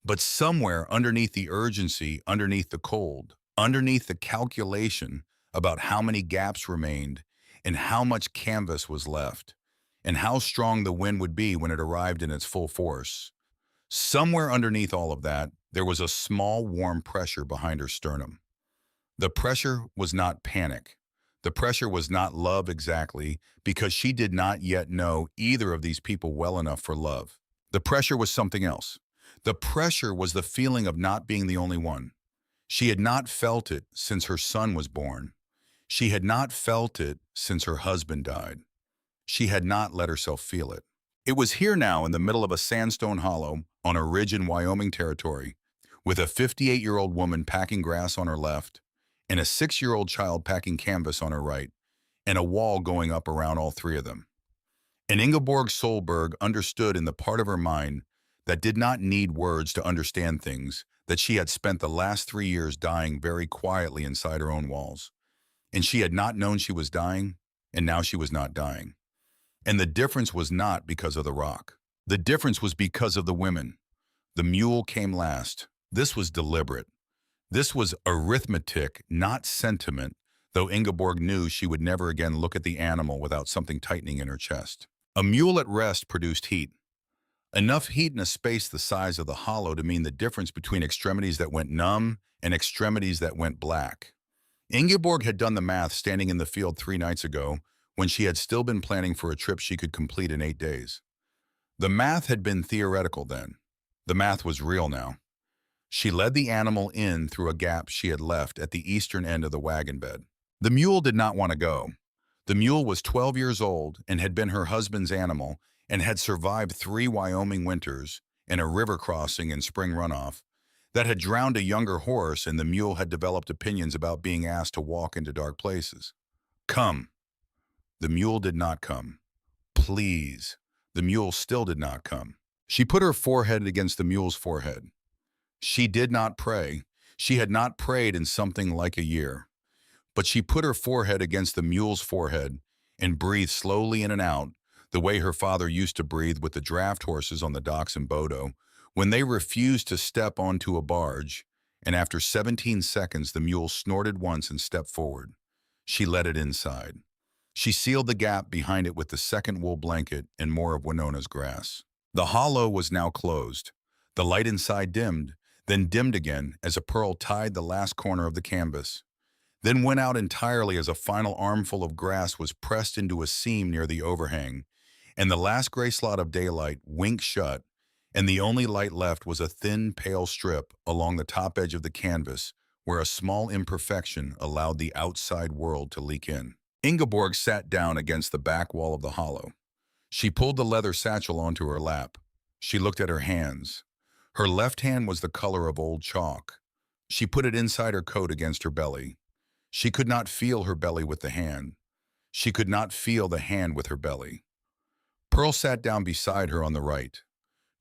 But somewhere underneath the urgency, underneath the cold, underneath the calculation about how many gaps remained and how much canvas was left, and how strong the wind would be when it arrived in its full force, somewhere underneath all of that, there was a small warm pressure behind her sternum. The pressure was not panic. The pressure was not love exactly, because she did not yet know either of these people well enough for love. The pressure was something else. The pressure was the feeling of not being the only one. She had not felt it since her son was born. She had not felt it since her husband died. She had not let herself feel it. It was here now in the middle of a sandstone hollow on a ridge in Wyoming territory, with a 58-year-old woman packing grass on her left, and a 6-year-old child packing canvas on her right, and a wall going up around all 3 of them. And Ingeborg Solberg understood in the part of her mind that did not need words to understand things, that she had spent the last 3 years dying very quietly inside her own walls. And she had not known she was dying, and now she was not dying. And the difference was not because of the rock. The difference was because of the women. The mule came last. This was deliberate. This was arithmetic, not sentiment. though Ingeborg knew she would never again look at the animal without something tightening in her chest. A mule at rest produced heat. Enough heat in a space the size of the hollow to mean the difference between extremities that went numb and extremities that went black. Ingeborg had done the math standing in the field 3 nights ago when she had still been planning for a trip she could complete in 8 days. The math had been theoretical then. The math was real now. She led the animal in through a gap she had left at the eastern end of the wagon bed. The mule did not want to go. The mule was 12 years old and had been her husband's animal and had survived 3 Wyoming winters and a river crossing and spring runoff that had drowned a younger horse, and the mule had developed opinions about being asked to walk into dark places. Come. The mule did not come. Please. The mule still did not come. She put her forehead against the mule's forehead. She did not pray. She had not prayed in something like a year. But she put her forehead against the mule's forehead and breathed slowly in and out, the way her father used to breathe with the draft horses on the docks in Bodo, when they refused to step onto a barge, and after 17 seconds the mule snorted once and stepped forward. She let it inside. She sealed the gap behind it with the second wool blanket and more of Winona's grass. The hollow was now closed. The light inside dimmed, then dimmed again as a Pearl tied the last corner of the canvas, then went out entirely as a final armful of grass was pressed into a seam near the overhang, and the last gray slot of daylight winked shut, and the only light left was a thin, pale strip along the top edge of the canvas where a small imperfection allowed the outside world to leak in. Ingeborg sat down against the back wall of the hollow. She pulled the leather satchel onto her lap. She looked at her hands. Her left hand was the color of old chalk. She put it inside her coat against her belly. She could not feel her belly with the hand. She could not feel the hand with her belly. Pearl sat down beside her on the right.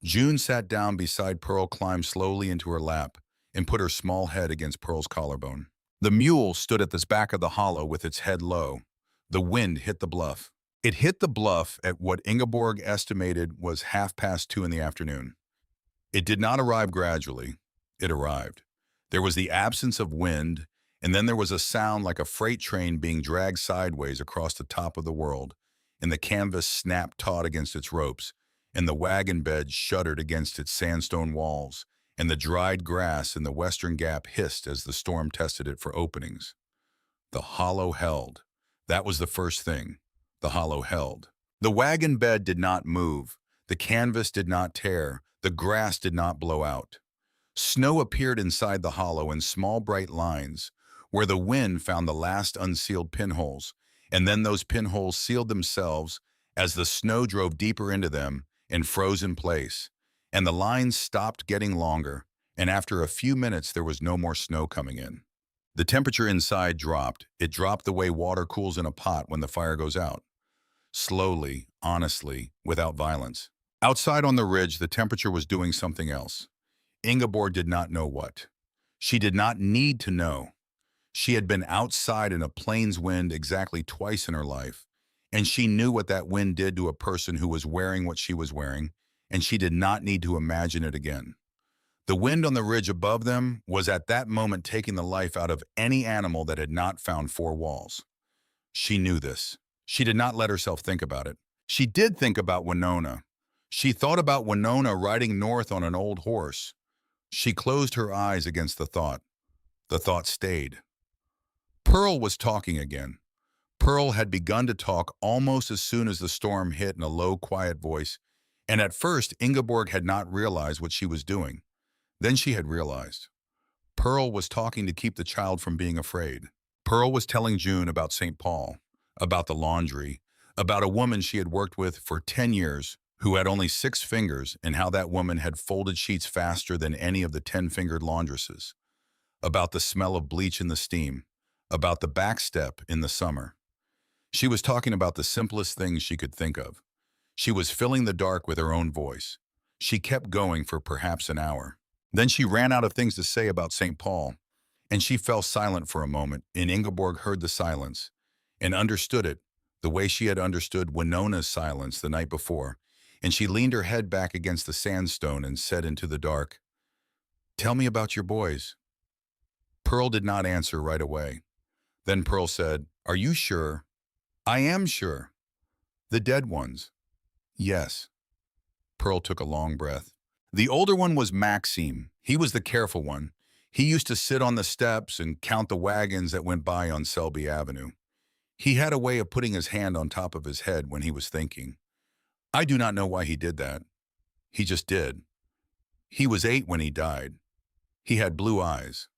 June sat down beside Pearl, climbed slowly into her lap, and put her small head against Pearl's collarbone. The mule stood at the back of the hollow with its head low. The wind hit the bluff. It hit the bluff at what Ingeborg estimated was 2:30 in the afternoon. It did not arrive gradually. It arrived. There was the absence of wind, and then there was a sound like a freight train being dragged sideways across the top of the world, and the canvas snapped taut against its ropes, and the wagon bed shuddered against its sandstone walls, and the dried grass in the western gap hissed as the storm tested it for openings. The hollow held. That was the first thing. The hollow held. The wagon bed did not move. The canvas did not tear. The grass did not blow out. Snow appeared inside the hollow in small bright lines, where the wind found the last unsealed pinholes, and then those pinholes sealed themselves as the snow drove deeper into them and froze in place, and the lines stopped getting longer, and after a few minutes there was no more snow coming in. The temperature inside dropped. It dropped the way water cools in a pot when the fire goes out. Slowly, honestly, without violence. Outside on the ridge, the temperature was doing something else. Ingeborg did not know what. She did not need to know. She had been outside in a plains wind exactly twice in her life, and she knew what that wind did to a person who was wearing what she was wearing, and she did not need to imagine it again. The wind on the ridge above them was at that moment taking the life out of any animal that had not found 4 walls. She knew this. She did not let herself think about it. She did think about Winona. She thought about Winona riding north on an old horse. She closed her eyes against the thought. The thought stayed. Pearl was talking again. Pearl had begun to talk almost as soon as the storm hit in a low, quiet voice, and at first Ingeborg had not realized what she was doing. Then she had realized. Pearl was talking to keep the child from being afraid. Pearl was telling June about St. Paul, about the laundry, about a woman she had worked with for 10 years who had only 6 fingers, and how that woman had folded sheets faster than any of the 10-fingered laundresses, about the smell of bleach in the steam, about the back step in the summer. She was talking about the simplest things she could think of. She was filling the dark with her own voice. She kept going for perhaps an hour. Then she ran out of things to say about St. Paul, and she fell silent for a moment, and Ingeborg heard the silence and understood it the way she had understood Winona's silence the night before, and she leaned her head back against the sandstone and said into the dark, "Tell me about your boys." Pearl did not answer right away. Then Pearl said, "Are you sure?" "I am sure." "The dead ones?" "Yes." Pearl took a long breath. The older one was Maxime. He was the careful one. He used to sit on the steps and count the wagons that went by on Selby Avenue. He had a way of putting his hand on top of his head when he was thinking. I do not know why he did that. He just did. He was 8 when he died. He had blue eyes.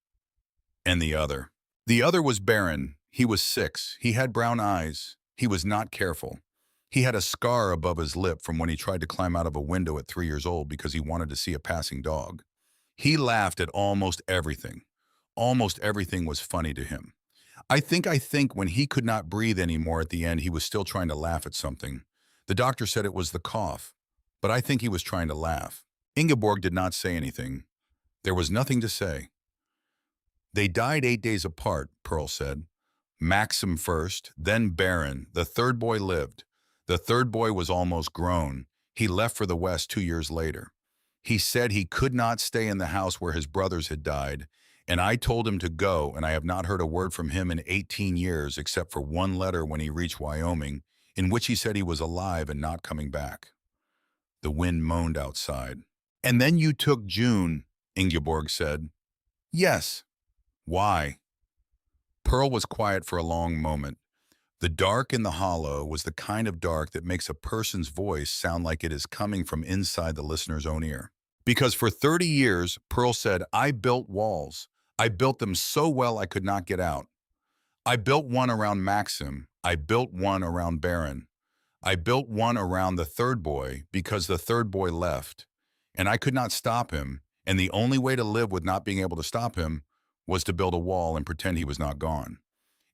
And the other? The other was Baron. He was 6. He had brown eyes. He was not careful. He had a scar above his lip from when he tried to climb out of a window at 3 years old because he wanted to see a passing dog. He laughed at almost everything. Almost everything was funny to him. I think when he could not breathe anymore at the end, he was still trying to laugh at something. The doctor said it was the cough, but I think he was trying to laugh. Ingeborg did not say anything. There was nothing to say. They died 8 days apart, Pearl said. Maxim first, then Baron. The third boy lived. The third boy was almost grown. He left for the West 2 years later. He said he could not stay in the house where his brothers had died, and I told him to go, and I have not heard a word from him in 18 years except for one letter when he reached Wyoming, in which he said he was alive and not coming back. The wind moaned outside. "And then you took June," Ingeborg said. "Yes." "Why?" Pearl was quiet for a long moment. The dark in the hollow was the kind of dark that makes a person's voice sound like it is coming from inside the listener's own ear. "Because for 30 years, Pearl said, I built walls. I built them so well I could not get out. I built one around Maxim. I built one around Baron. I built one around the third boy because the third boy left. And I could not stop him, and the only way to live with not being able to stop him was to build a wall and pretend he was not gone.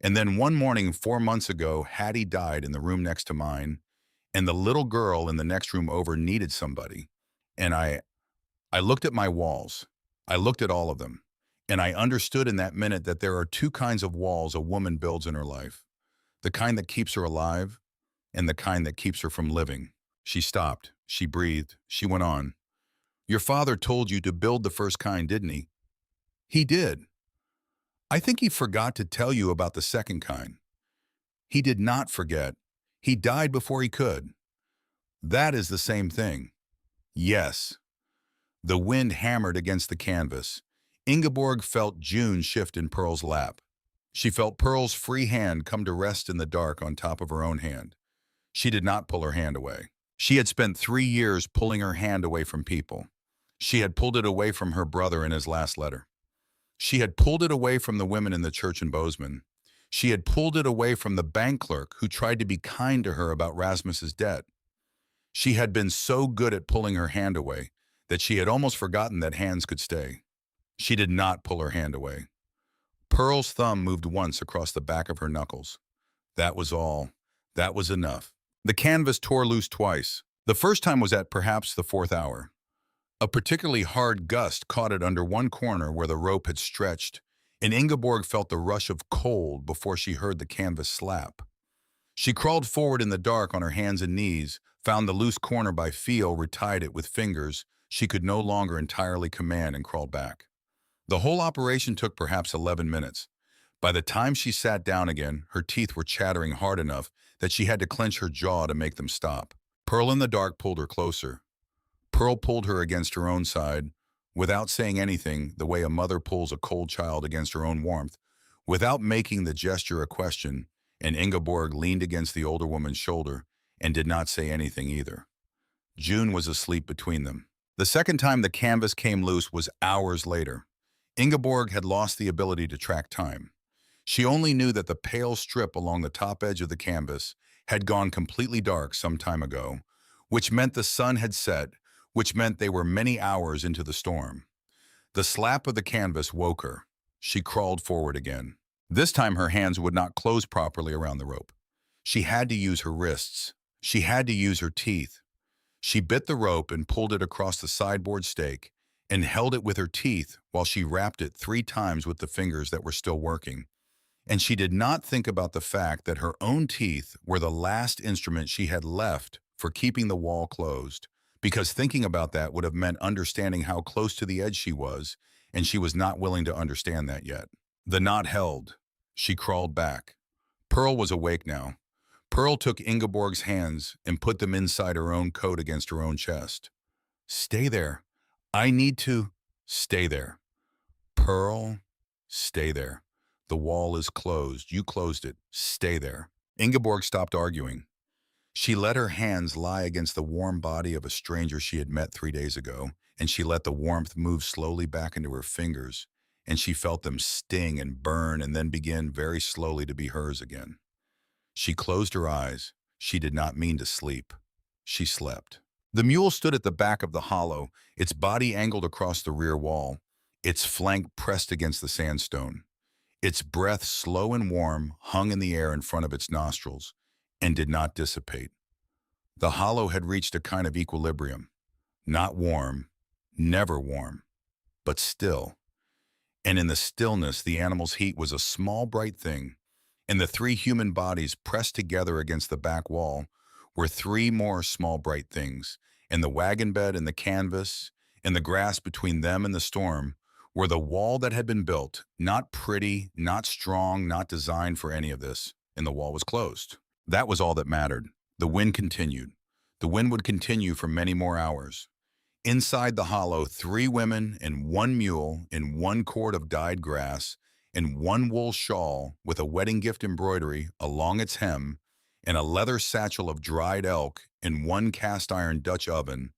And then one morning 4 months ago, Hattie died in the room next to mine, and the little girl in the next room over needed somebody. And I looked at my walls. I looked at all of them. And I understood in that minute that there are 2 kinds of walls a woman builds in her life. The kind that keeps her alive, and the kind that keeps her from living." She stopped. She breathed. She went on. "Your father told you to build the first kind, didn't he?" "He did." "I think he forgot to tell you about the second kind." "He did not forget. He died before he could." "That is the same thing." "Yes." The wind hammered against the canvas. Ingeborg felt June shift in Pearl's lap. She felt Pearl's free hand come to rest in the dark on top of her own hand. She did not pull her hand away. She had spent 3 years pulling her hand away from people. She had pulled it away from her brother in his last letter. She had pulled it away from the women in the church in Bozeman. She had pulled it away from the bank clerk who tried to be kind to her about Rasmus's debt. She had been so good at pulling her hand away that she had almost forgotten that hands could stay. She did not pull her hand away. Pearl's thumb moved once across the back of her knuckles. That was all. That was enough. The canvas tore loose twice. The first time was at perhaps the 4th hour. A particularly hard gust caught it under one corner where the rope had stretched, and Ingeborg felt the rush of cold before she heard the canvas slap. She crawled forward in the dark on her hands and knees, found the loose corner by feel, retied it with fingers she could no longer entirely command, and crawled back. The whole operation took perhaps 11 minutes. By the time she sat down again, her teeth were chattering hard enough that she had to clench her jaw to make them stop. Pearl in the dark pulled her closer. Pearl pulled her against her own side, without saying anything, the way a mother pulls a cold child against her own warmth, without making the gesture a question, and Ingeborg leaned against the older woman's shoulder and did not say anything either. June was asleep between them. The second time the canvas came loose was hours later. Ingeborg had lost the ability to track time. She only knew that the pale strip along the top edge of the canvas had gone completely dark some time ago, which meant the sun had set, which meant they were many hours into the storm. The slap of the canvas woke her. She crawled forward again. This time her hands would not close properly around the rope. She had to use her wrists. She had to use her teeth. She bit the rope and pulled it across the sideboard stake and held it with her teeth while she wrapped it 3 times with the fingers that were still working. And she did not think about the fact that her own teeth were the last instrument she had left for keeping the wall closed, because thinking about that would have meant understanding how close to the edge she was, and she was not willing to understand that yet. The knot held. She crawled back. Pearl was awake now. Pearl took Ingeborg's hands and put them inside her own coat against her own chest. Stay there. I need to stay there. Pearl, stay there. The wall is closed. You closed it. Stay there. Ingeborg stopped arguing. She let her hands lie against the warm body of a stranger she had met 3 days ago, and she let the warmth move slowly back into her fingers, and she felt them sting and burn and then begin very slowly to be hers again. She closed her eyes. She did not mean to sleep. She slept. The mule stood at the back of the hollow, its body angled across the rear wall, its flank pressed against the sandstone. Its breath, slow and warm, hung in the air in front of its nostrils and did not dissipate. The hollow had reached a kind of equilibrium. Not warm, never warm, but still. And in the stillness, the animal's heat was a small, bright thing, and the three human bodies pressed together against the back wall were three more small, bright things, and the wagon bed and the canvas and the grass between them and the storm were the wall that had been built, not pretty, not strong, not designed for any of this, and the wall was closed. That was all that mattered. The wind continued. The wind would continue for many more hours. Inside the hollow, three women and one mule in one cord of dyed grass and one wool shawl with a wedding gift embroidery along its hem and a leather satchel of dried elk in one cast-iron Dutch oven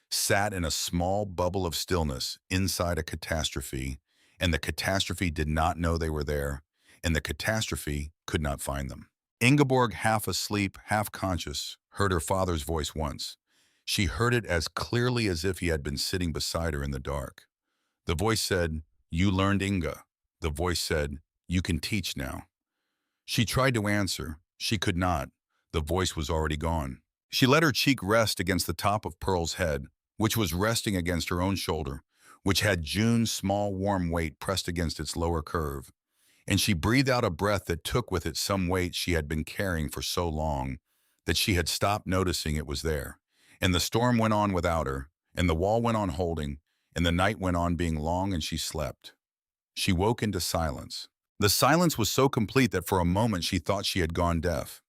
sat in a small bubble of stillness inside a catastrophe, and the catastrophe did not know they were there, and the catastrophe could not find them. Ingeborg, half asleep, half conscious, heard her father's voice once. She heard it as clearly as if he had been sitting beside her in the dark. The voice said, "You learned, Inga." The voice said, "You can teach now." She tried to answer. She could not. The voice was already gone. She let her cheek rest against the top of Pearl's head, which was resting against her own shoulder, which had June's small warm weight pressed against its lower curve. And she breathed out a breath that took with it some weight she had been carrying for so long that she had stopped noticing it was there. And the storm went on without her, and the wall went on holding, and the night went on being long, and she slept. She woke into silence. The silence was so complete that for a moment she thought she had gone deaf.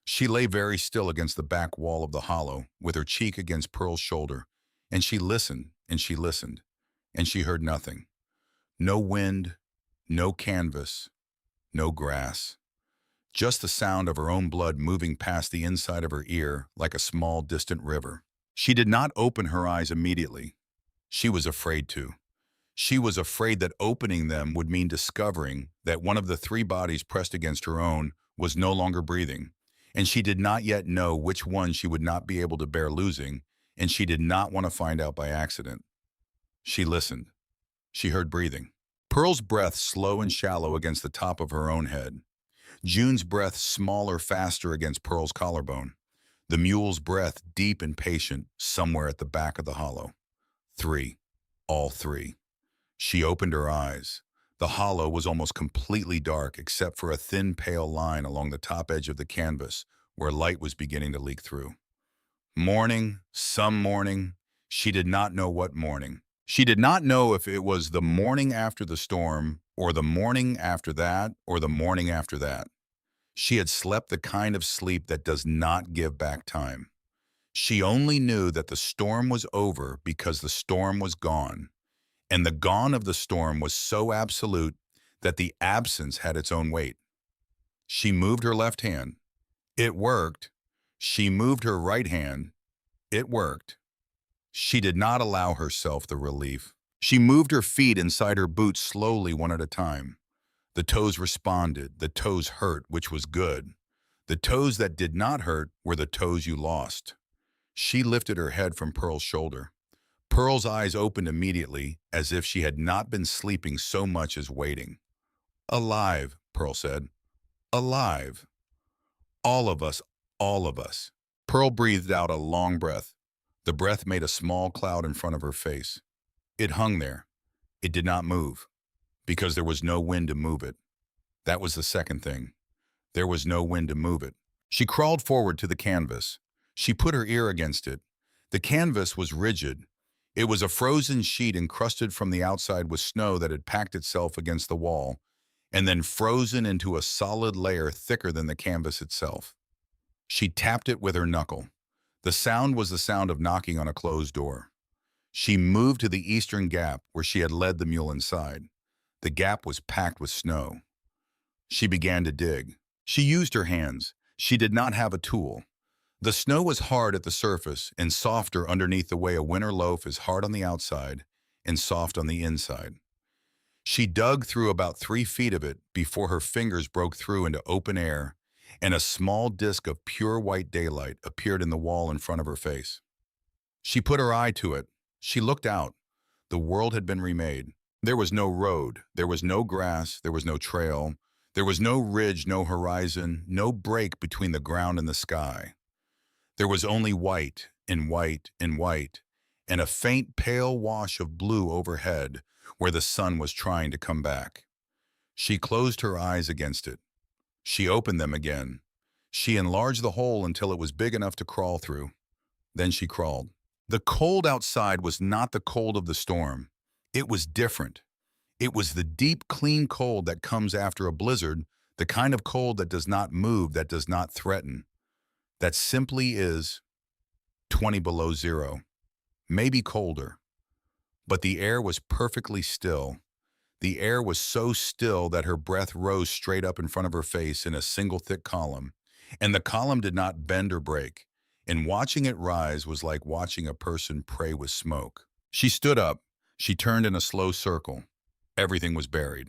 She lay very still against the back wall of the hollow, with her cheek against Pearl's shoulder, and she listened, and she listened, and she heard nothing. No wind, no canvas, no grass. Just the sound of her own blood moving past the inside of her ear like a small distant river. She did not open her eyes immediately. She was afraid to. She was afraid that opening them would mean discovering that one of the three bodies pressed against her own was no longer breathing, and she did not yet know which one she would not be able to bear losing, and she did not want to find out by accident. She listened. She heard breathing. Pearl's breath slow and shallow against the top of her own head. June's breath smaller, faster against Pearl's collarbone. The mule's breath deep and patient somewhere at the back of the hollow. Three. All three. She opened her eyes. The hollow was almost completely dark except for a thin, pale line along the top edge of the canvas where light was beginning to leak through. Morning, some morning. She did not know what morning. She did not know if it was the morning after the storm, or the morning after that, or the morning after that. She had slept the kind of sleep that does not give back time. She only knew that the storm was over because the storm was gone, and the gone of the storm was so absolute that the absence had its own weight. She moved her left hand. It worked. She moved her right hand. It worked. She did not allow herself the relief. She moved her feet inside her boots slowly, one at a time. The toes responded. The toes hurt, which was good. The toes that did not hurt were the toes you lost. She lifted her head from Pearl's shoulder. Pearl's eyes opened immediately, as if she had not been sleeping so much as waiting. "Alive," Pearl said. "Alive. All of us, all of us." Pearl breathed out a long breath. The breath made a small cloud in front of her face. It hung there. It did not move, because there was no wind to move it. That was the second thing. There was no wind to move it. She crawled forward to the canvas. She put her ear against it. The canvas was rigid. It was a frozen sheet encrusted from the outside with snow that had packed itself against the wall, and then frozen into a solid layer thicker than the canvas itself. She tapped it with her knuckle. The sound was the sound of knocking on a closed door. She moved to the eastern gap where she had led the mule inside. The gap was packed with snow. She began to dig. She used her hands. She did not have a tool. The snow was hard at the surface and softer underneath the way a winter loaf is hard on the outside and soft on the inside. She dug through about 3 feet of it before her fingers broke through into open air and a small disk of pure white daylight appeared in the wall in front of her face. She put her eye to it. She looked out. The world had been remade. There was no road. There was no grass. There was no trail. There was no ridge, no horizon, no break between the ground and the sky. There was only white and white and white, and a faint pale wash of blue overhead where the sun was trying to come back. She closed her eyes against it. She opened them again. She enlarged the hole until it was big enough to crawl through. Then she crawled. The cold outside was not the cold of the storm. It was different. It was the deep, clean cold that comes after a blizzard, the kind of cold that does not move, that does not threaten, that simply is 20 below zero, maybe colder. But the air was perfectly still. The air was so still that her breath rose straight up in front of her face in a single thick column, and the column did not bend or break. And watching it rise was like watching a person pray with smoke. She stood up. She turned in a slow circle. Everything was buried.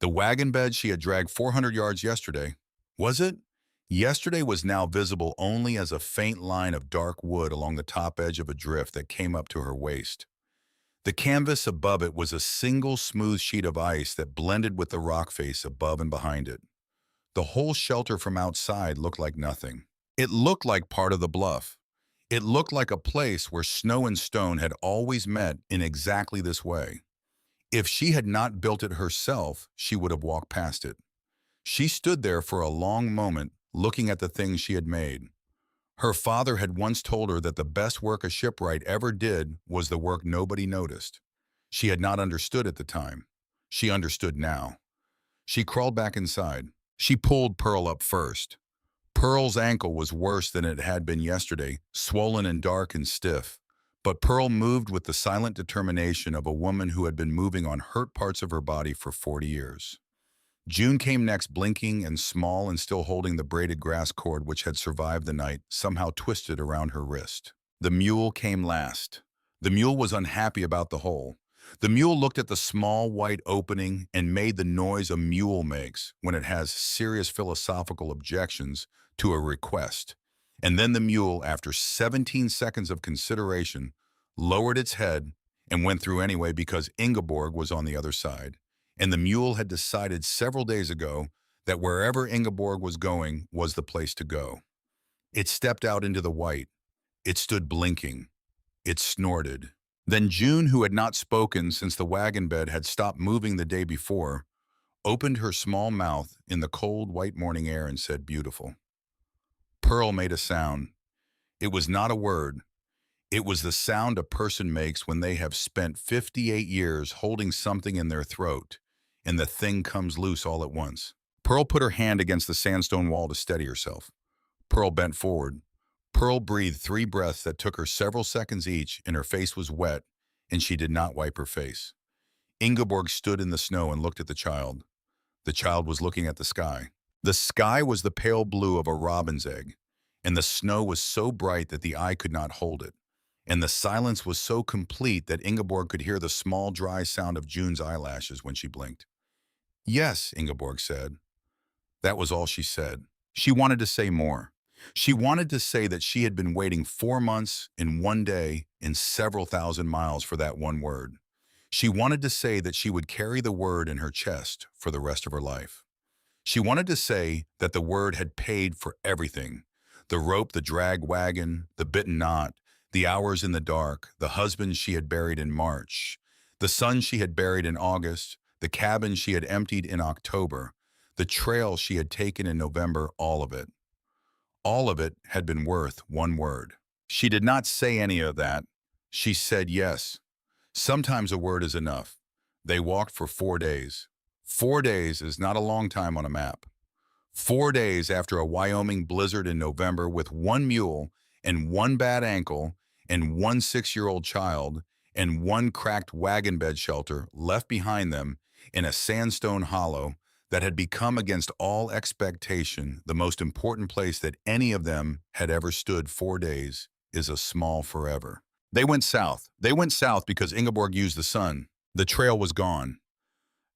The wagon bed she had dragged 400 yards yesterday, was it? Yesterday was now visible only as a faint line of dark wood along the top edge of a drift that came up to her waist. The canvas above it was a single smooth sheet of ice that blended with the rock face above and behind it. The whole shelter from outside looked like nothing. It looked like part of the bluff. It looked like a place where snow and stone had always met in exactly this way. If she had not built it herself, she would have walked past it. She stood there for a long moment, looking at the things she had made. Her father had once told her that the best work a shipwright ever did was the work nobody noticed. She had not understood at the time. She understood now. She crawled back inside. She pulled Pearl up first. Pearl's ankle was worse than it had been yesterday, swollen and dark and stiff. But Pearl moved with the silent determination of a woman who had been moving on hurt parts of her body for 40 years. June came next, blinking and small and still holding the braided grass cord which had survived the night, somehow twisted around her wrist. The mule came last. The mule was unhappy about the hole. The mule looked at the small white opening and made the noise a mule makes when it has serious philosophical objections to a request. And then the mule, after 17 seconds of consideration, lowered its head and went through anyway because Ingeborg was on the other side. And the mule had decided several days ago that wherever Ingeborg was going was the place to go. It stepped out into the white. It stood blinking. It snorted. Then June, who had not spoken since the wagon bed had stopped moving the day before, opened her small mouth in the cold white morning air and said, "Beautiful." Pearl made a sound. It was not a word. It was the sound a person makes when they have spent 58 years holding something in their throat, and the thing comes loose all at once. Pearl put her hand against the sandstone wall to steady herself. Pearl bent forward. Pearl breathed 3 breaths that took her several seconds each, and her face was wet, and she did not wipe her face. Ingeborg stood in the snow and looked at the child. The child was looking at the sky. The sky was the pale blue of a robin's egg, and the snow was so bright that the eye could not hold it. And the silence was so complete that Ingeborg could hear the small, dry sound of June's eyelashes when she blinked. "Yes," Ingeborg said. That was all she said. She wanted to say more. She wanted to say that she had been waiting 4 months and 1 day and several thousand miles for that one word. She wanted to say that she would carry the word in her chest for the rest of her life. She wanted to say that the word had paid for everything. The rope, the drag wagon, the bitten knot, the hours in the dark, the husband she had buried in March, the son she had buried in August, the cabin she had emptied in October, the trail she had taken in November, all of it. All of it had been worth one word. She did not say any of that. She said yes. Sometimes a word is enough. They walked for 4 days. 4 days is not a long time on a map. 4 days after a Wyoming blizzard in November with one mule and one bad ankle and one 6-year-old child and one cracked wagon bed shelter left behind them in a sandstone hollow that had become against all expectation the most important place that any of them had ever stood. 4 days is a small forever. They went south. They went south because Ingeborg used the sun. The trail was gone.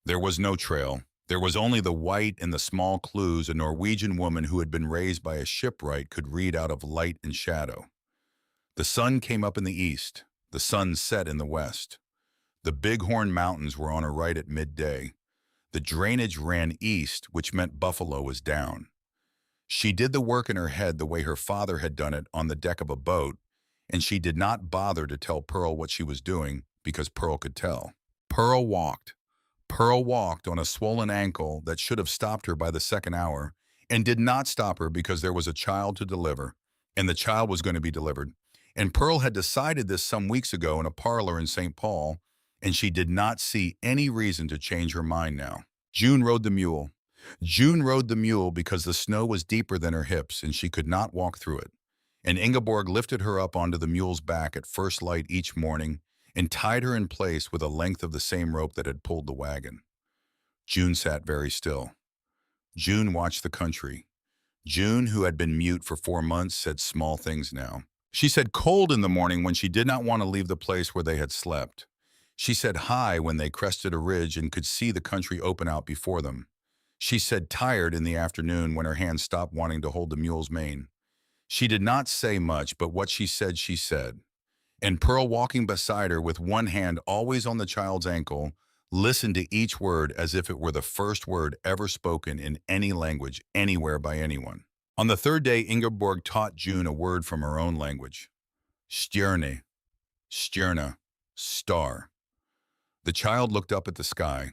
There was no trail. There was only the white and the small clues a Norwegian woman who had been raised by a shipwright could read out of light and shadow. The sun came up in the east. The sun set in the west. The Bighorn Mountains were on her right at midday. The drainage ran east, which meant Buffalo was down. She did the work in her head the way her father had done it on the deck of a boat, and she did not bother to tell Pearl what she was doing because Pearl could tell. Pearl walked. Pearl walked on a swollen ankle that should have stopped her by the second hour, and did not stop her because there was a child to deliver, and the child was going to be delivered. And Pearl had decided this some weeks ago in a parlor in St. Paul, and she did not see any reason to change her mind now. June rode the mule. June rode the mule because the snow was deeper than her hips and she could not walk through it. And Ingeborg lifted her up onto the mule's back at first light each morning and tied her in place with a length of the same rope that had pulled the wagon. June sat very still. June watched the country. June, who had been mute for 4 months, said small things now. She said cold in the morning when she did not want to leave the place where they had slept. She said hi when they crested a ridge and could see the country open out before them. She said tired in the afternoon when her hand stopped wanting to hold the mule's mane. She did not say much, but what she said, she said. And Pearl, walking beside her with one hand always on the child's ankle, listened to each word as if it were the first word ever spoken in any language, anywhere by anyone. On the third day, Ingeborg taught June a word from her own language. Stjerne, stjerne, star. The child looked up at the sky.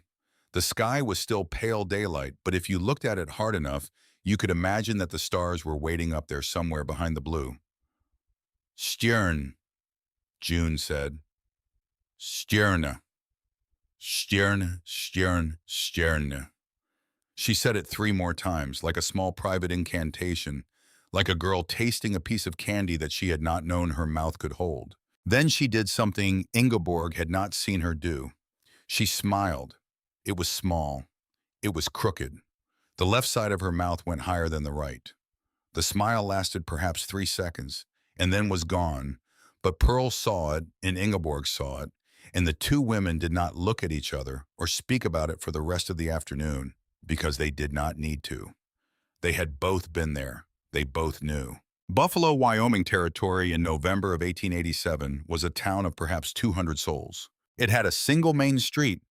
The sky was still pale daylight, but if you looked at it hard enough, you could imagine that the stars were waiting up there somewhere behind the blue. Stjerne, June said. Stjerne, stjerne, stjerne, stjerne. She said it 3 more times, like a small private incantation, like a girl tasting a piece of candy that she had not known her mouth could hold. Then she did something Ingeborg had not seen her do. She smiled. It was small. It was crooked. The left side of her mouth went higher than the right. The smile lasted perhaps 3 seconds, and then was gone, but Pearl saw it and Ingeborg saw it, and the two women did not look at each other or speak about it for the rest of the afternoon because they did not need to. They had both been there. They both knew. Buffalo, Wyoming Territory in November of 1887 was a town of perhaps 200 souls. It had a single main street.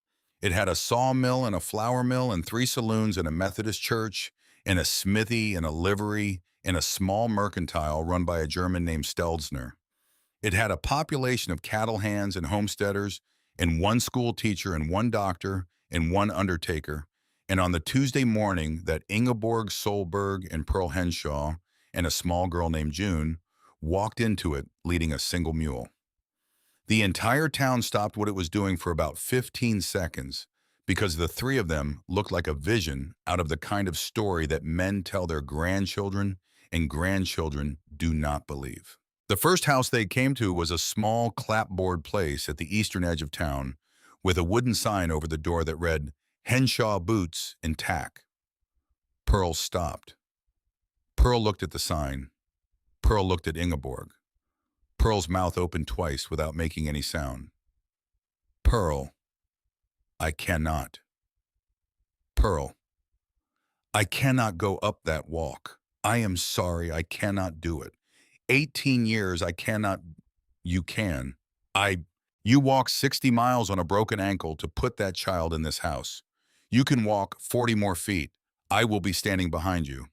It had a sawmill and a flour mill and 3 saloons and a Methodist church and a smithy and a livery and a small mercantile run by a German named Stelzner. It had a population of cattle hands and homesteaders and 1 school teacher and 1 doctor and 1 undertaker. And on the Tuesday morning that Ingeborg Solberg and Pearl Henshaw and a small girl named June walked into it leading a single mule. The entire town stopped what it was doing for about 15 seconds because the 3 of them looked like a vision out of the kind of story that men tell their grandchildren and grandchildren do not believe. The first house they came to was a small clapboard place at the eastern edge of town with a wooden sign over the door that read, Henshaw Boots and Tack. Pearl stopped. Pearl looked at the sign. Pearl looked at Ingeborg. Pearl's mouth opened twice without making any sound. Pearl, I cannot. Pearl, I cannot go up that walk. I am sorry, I cannot do it. 18 years, I cannot. You can. You walk 60 miles on a broken ankle to put that child in this house. You can walk 40 more feet. I will be standing behind you.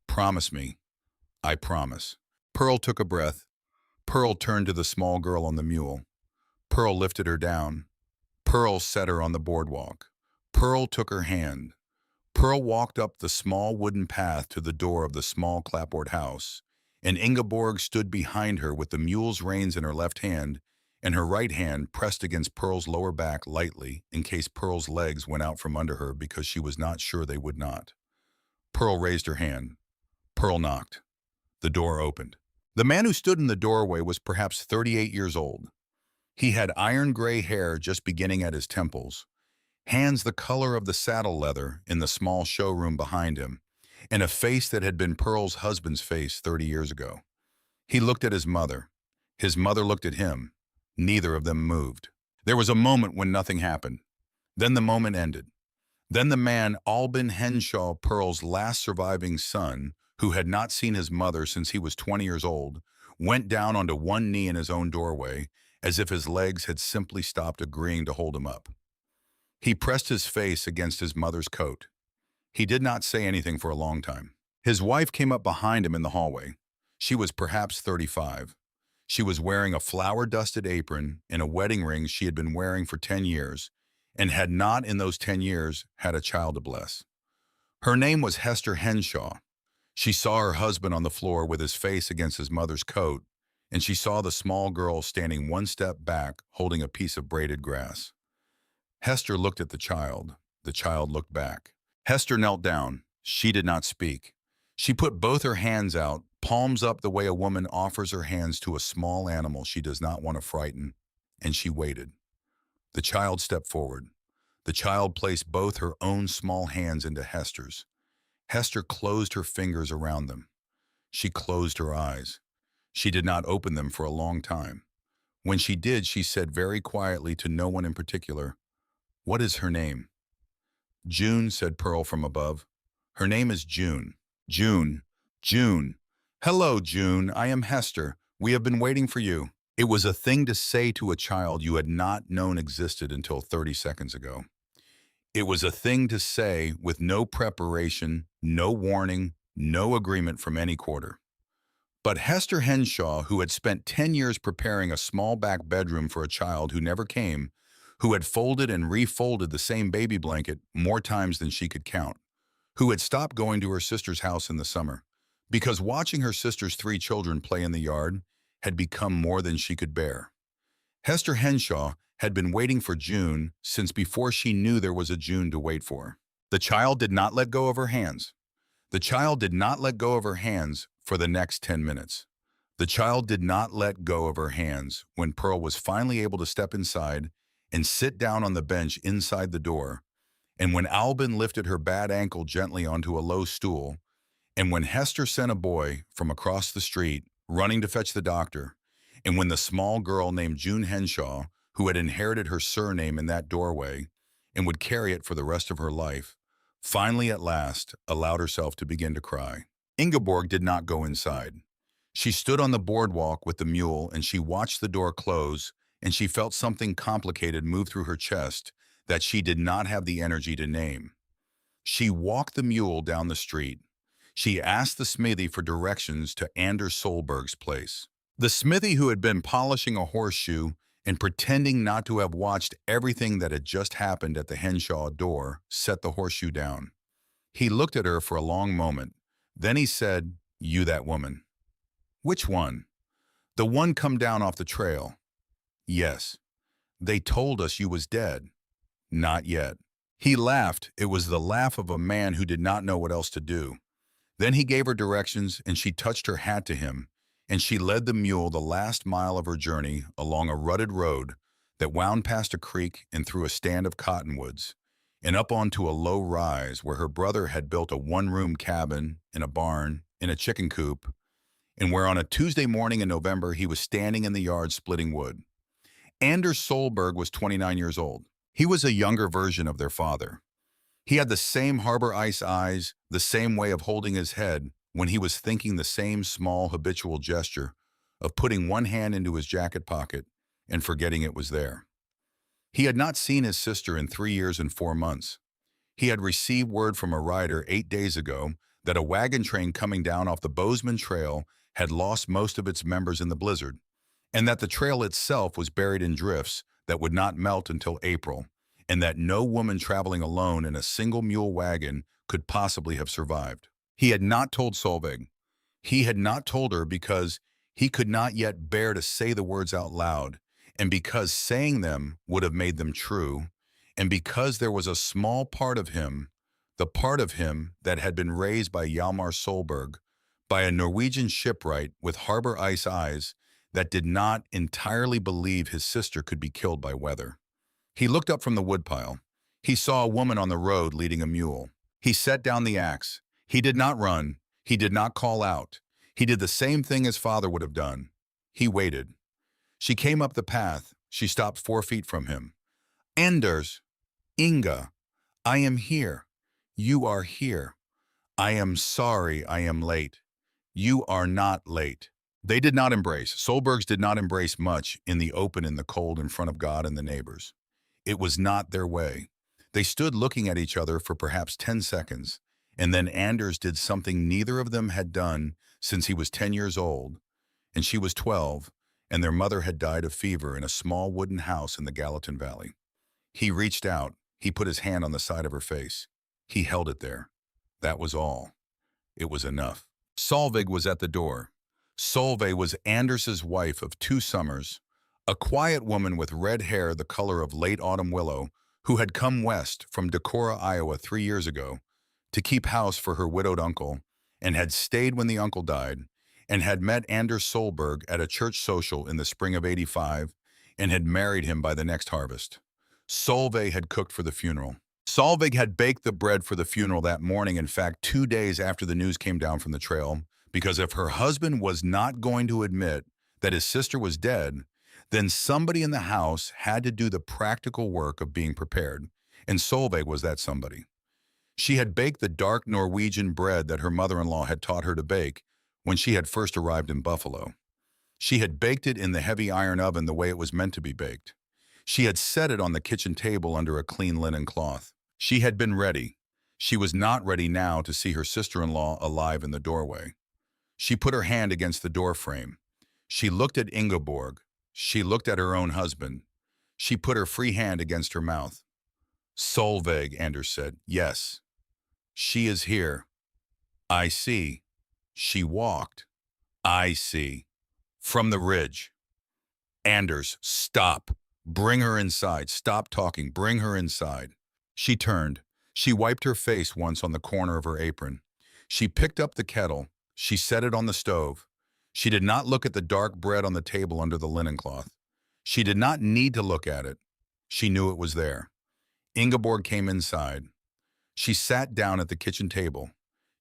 Promise me. I promise. Pearl took a breath. Pearl turned to the small girl on the mule. Pearl lifted her down. Pearl set her on the boardwalk. Pearl took her hand. Pearl walked up the small wooden path to the door of the small clapboard house, and Ingeborg stood behind her with the mule's reins in her left hand and her right hand pressed against Pearl's lower back lightly in case Pearl's legs went out from under her because she was not sure they would not. Pearl raised her hand. Pearl knocked. The door opened. The man who stood in the doorway was perhaps 38 years old. He had iron gray hair just beginning at his temples, hands the color of the saddle leather in the small showroom behind him, and a face that had been Pearl's husband's face 30 years ago. He looked at his mother. His mother looked at him. Neither of them moved. There was a moment when nothing happened. Then the moment ended. Then the man, Albin Henshaw, Pearl's last surviving son, who had not seen his mother since he was 20 years old, went down onto one knee in his own doorway, as if his legs had simply stopped agreeing to hold him up. He pressed his face against his mother's coat. He did not say anything for a long time. His wife came up behind him in the hallway. She was perhaps 35. She was wearing a flour-dusted apron and a wedding ring she had been wearing for 10 years, and had not in those 10 years had a child to bless. Her name was Hester Henshaw. She saw her husband on the floor with his face against his mother's coat, and she saw the small girl standing one step back holding a piece of braided grass. Hester looked at the child. The child looked back. Hester knelt down. She did not speak. She put both her hands out, palms up the way a woman offers her hands to a small animal she does not want to frighten, and she waited. The child stepped forward. The child placed both her own small hands into Hester's. Hester closed her fingers around them. She closed her eyes. She did not open them for a long time. When she did, she said very quietly to no one in particular, "What is her name?" "June," said Pearl from above. "Her name is June." "June, June. Hello, June. I am Hester. We have been waiting for you." It was a thing to say to a child you had not known existed until 30 seconds ago. It was a thing to say with no preparation, no warning, no agreement from any quarter. But Hester Henshaw, who had spent 10 years preparing a small back bedroom for a child who never came, who had folded and refolded the same baby blanket more times than she could count, who had stopped going to her sister's house in the summer, because watching her sister's 3 children play in the yard had become more than she could bear. Hester Henshaw had been waiting for June since before she knew there was a June to wait for. The child did not let go of her hands. The child did not let go of her hands for the next 10 minutes. The child did not let go of her hands when Pearl was finally able to step inside and sit down on the bench inside the door, and when Albin lifted her bad ankle gently onto a low stool, and when Hester sent a boy from across the street running to fetch the doctor, and when the small girl named June Henshaw, who had inherited her surname in that doorway and would carry it for the rest of her life, finally at last allowed herself to begin to cry. Ingeborg did not go inside. She stood on the boardwalk with the mule and she watched the door close, and she felt something complicated move through her chest that she did not have the energy to name. She walked the mule down the street. She asked the smithy for directions to Anders Solberg's place. The smithy, who had been polishing a horseshoe and pretending not to have watched everything that had just happened at the Henshaw door, set the horseshoe down. He looked at her for a long moment. Then he said, "You that woman." "Which one?" "The one come down off the trail." "Yes." "They told us you was dead." "Not yet." He laughed. It was the laugh of a man who did not know what else to do. Then he gave her directions, and she touched her hat to him, and she led the mule the last mile of her journey along a rutted road that wound past a creek and through a stand of cottonwoods, and up onto a low rise where her brother had built a one-room cabin and a barn and a chicken coop, and where on a Tuesday morning in November he was standing in the yard splitting wood. Anders Solberg was 29 years old. He was a younger version of their father. He had the same harbor ice eyes, the same way of holding his head when he was thinking, the same small habitual gesture of putting one hand into his jacket pocket and forgetting it was there. He had not seen his sister in 3 years and 4 months. He had received word from a rider 8 days ago that a wagon train coming down off the Bozeman Trail had lost most of its members in the blizzard, and that the trail itself was buried in drifts that would not melt until April, and that no woman traveling alone in a single mule wagon could possibly have survived. He had not told Solveig. He had not told her because he could not yet bear to say the words out loud, And because saying them would have made them true, and because there was a small part of him, the part of him that had been raised by Hjalmar Solberg, by a Norwegian shipwright with harbor ice eyes that did not entirely believe his sister could be killed by weather. He looked up from the woodpile. He saw a woman on the road leading a mule. He set down the axe. He did not run. He did not call out. He did the same thing his father would have done. He waited. She came up the path. She stopped 4 feet from him. Anders, Inga, I am here. You are here. I am sorry I am late. You are not late. They did not embrace. Solbergs did not embrace much in the open in the cold in front of God and the neighbors. It was not their way. They stood looking at each other for perhaps 10 seconds, and then Anders did something neither of them had done since he was 10 years old, and she was 12, and their mother had died of fever in a small wooden house in the Gallatin Valley. He reached out. He put his hand on the side of her face. He held it there. That was all. It was enough. Solveig was at the door. Solveig was Anders's wife of 2 summers, a quiet woman with red hair the color of late autumn willow who had come west from Decorah, Iowa 3 years ago to keep house for her widowed uncle and had stayed when the uncle died and had met Anders Solberg at a church social in the spring of '85 and had married him by the next harvest. Solveig had cooked for the funeral. Solveig had baked the bread for the funeral that morning, in fact, 2 days after the news came down from the trail, because if her husband was not going to admit that his sister was dead, then somebody in the house had to do the practical work of being prepared, and Solveig was that somebody. She had baked the dark Norwegian bread that her mother-in-law had taught her to bake when she had first arrived in Buffalo. She had baked it in the heavy iron oven the way it was meant to be baked. She had set it on the kitchen table under a clean linen cloth. She had been ready. She was not ready now to see her sister-in-law alive in the doorway. She put her hand against the door frame. She looked at Ingeborg. She looked at her own husband. She put her free hand against her mouth. Solveig, Anders said. Yes. She is here. I see. She walked. I see. From the ridge. Anders, stop. Bring her inside. Stop talking. Bring her inside. She turned. She wiped her face once on the corner of her apron. She picked up the kettle. She set it on the stove. She did not look at the dark bread on the table under the linen cloth. She did not need to look at it. She knew it was there. Ingeborg came inside. She sat down at the kitchen table.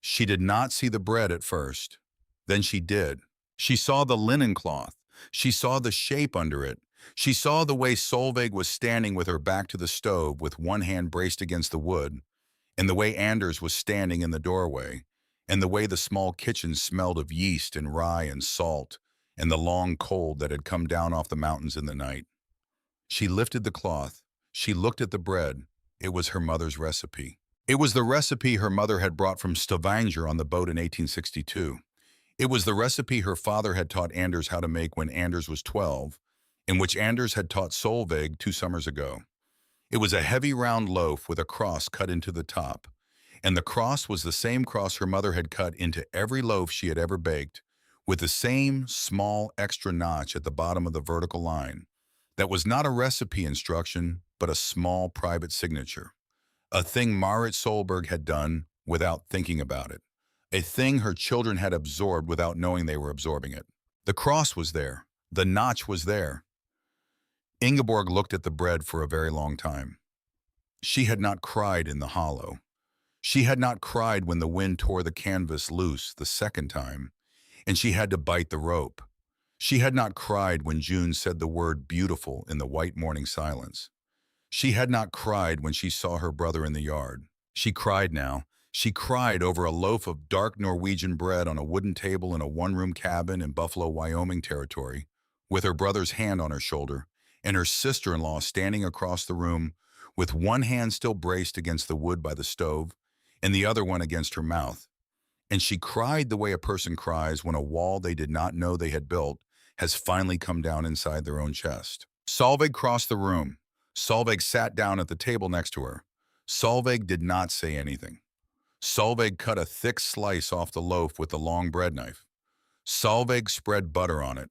She did not see the bread at first. Then she did. She saw the linen cloth. She saw the shape under it. She saw the way Solveig was standing with her back to the stove with one hand braced against the wood, and the way Anders was standing in the doorway, and the way the small kitchen smelled of yeast and rye and salt, and the long cold that had come down off the mountains in the night. She lifted the cloth. She looked at the bread. It was her mother's recipe. It was the recipe her mother had brought from Stavanger on the boat in 1862. It was the recipe her father had taught Anders how to make when Anders was 12, in which Anders had taught Solveig 2 summers ago. It was a heavy round loaf with a cross cut into the top, and the cross was the same cross her mother had cut into every loaf she had ever baked, with the same small extra notch at the bottom of the vertical line. That was not a recipe instruction, but a small private signature. A thing Marit Solberg had done without thinking about it. A thing her children had absorbed without knowing they were absorbing it. The cross was there. The notch was there. Ingeborg looked at the bread for a very long time. She had not cried in the hollow. She had not cried when the wind tore the canvas loose the second time, and she had to bite the rope. She had not cried when June said the word beautiful in the white morning silence. She had not cried when she saw her brother in the yard. She cried now. She cried over a loaf of dark Norwegian bread on a wooden table in a one-room cabin in Buffalo, Wyoming territory, with her brother's hand on her shoulder, and her sister-in-law standing across the room with one hand still braced against the wood by the stove and the other one against her mouth. And she cried the way a person cries when a wall they did not know they had built has finally come down inside their own chest. Solveig crossed the room. Solveig sat down at the table next to her. Solveig did not say anything. Solveig cut a thick slice off the loaf with the long bread knife. Solveig spread butter on it.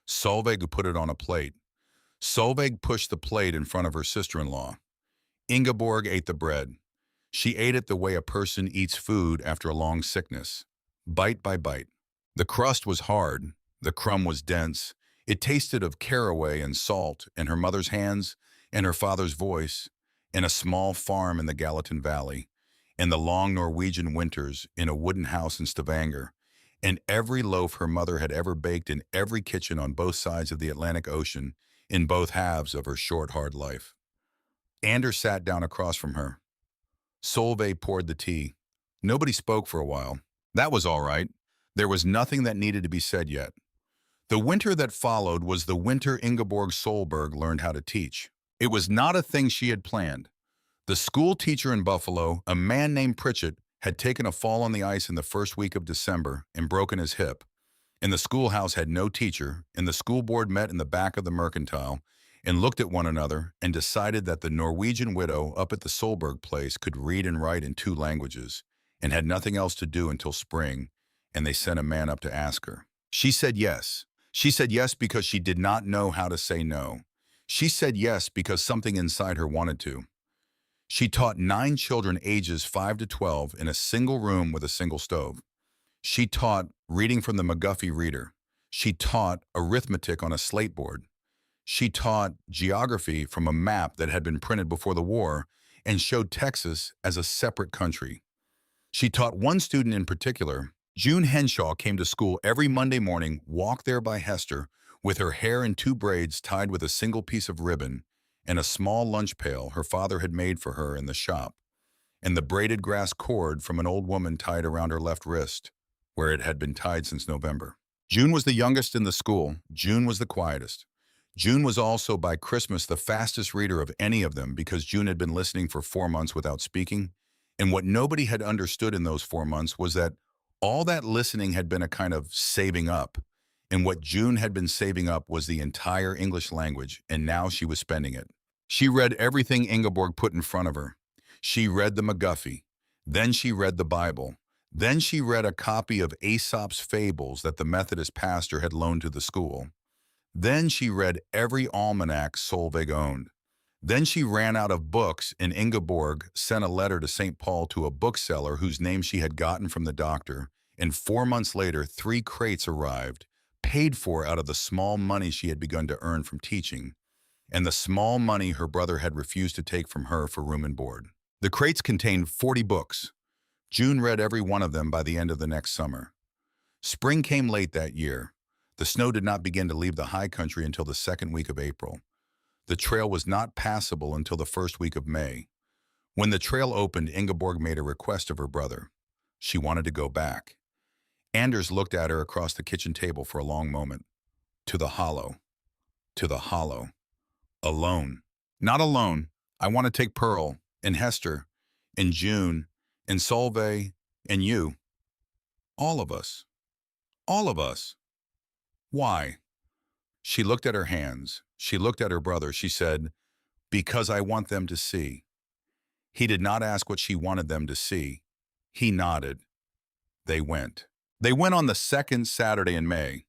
Solveig put it on a plate. Solveig pushed the plate in front of her sister-in-law. Ingeborg ate the bread. She ate it the way a person eats food after a long sickness, bite by bite. The crust was hard, the crumb was dense. It tasted of caraway and salt and her mother's hands and her father's voice in a small farm in the Gallatin Valley, in the long Norwegian winters in a wooden house in Stavanger, and every loaf her mother had ever baked in every kitchen on both sides of the Atlantic Ocean in both halves of her short, hard life. Anders sat down across from her. Solveig poured the tea. Nobody spoke for a while. That was all right. There was nothing that needed to be said yet. The winter that followed was the winter Ingeborg Solberg learned how to teach. It was not a thing she had planned. The school teacher in Buffalo, a man named Pritchett, had taken a fall on the ice in the first week of December and broken his hip. And the schoolhouse had no teacher, and the school board met in the back of the Mercantile and looked at one another and decided that the Norwegian widow up at the Solberg place could read and write in two languages and had nothing else to do until spring, and they sent a man up to ask her. She said yes. She said yes because she did not know how to say no. She said yes because something inside her wanted to. She taught 9 children ages 5 to 12 in a single room with a single stove. She taught reading from the McGuffey Reader. She taught arithmetic on a slate board. She taught geography from a map that had been printed before the war and showed Texas as a separate country. She taught one student in particular. June Henshaw came to school every Monday morning, walked there by Hester, with her hair in 2 braids tied with a single piece of ribbon, and a small lunch pail her father had made for her in the shop, and the braided grass cord from an old woman tied around her left wrist, where it had been tied since November. June was the youngest in the school. June was the quietest. June was also by Christmas the fastest reader of any of them because June had been listening for 4 months without speaking, and what nobody had understood in those 4 months was that all that listening had been a kind of saving up, and what June had been saving up was the entire English language, and now she was spending it. She read everything Ingeborg put in front of her. She read the McGuffey. Then she read the Bible. Then she read a copy of Aesop's Fables that the Methodist pastor had loaned to the school. Then she read every almanac Solveig owned. Then she ran out of books, and Ingeborg sent a letter to St. Paul to a bookseller whose name she had gotten from the doctor, and 4 months later 3 crates arrived, paid for out of the small money she had begun to earn from teaching, and the small money her brother had refused to take from her for room and board. The crates contained 40 books. June read every one of them by the end of the next summer. Spring came late that year. The snow did not begin to leave the high country until the second week of April. The trail was not passable until the first week of May. When the trail opened, Ingeborg made a request of her brother. She wanted to go back. Anders looked at her across the kitchen table for a long moment. To the hollow. To the hollow. Alone. Not alone. I want to take Pearl, and Hester, and June, and Solveig, and you. All of us. All of us. Why? She looked at her hands. She looked at her brother. She said, because I want them to see. He did not ask what she wanted them to see. He nodded. They went. They went on the second Saturday in May.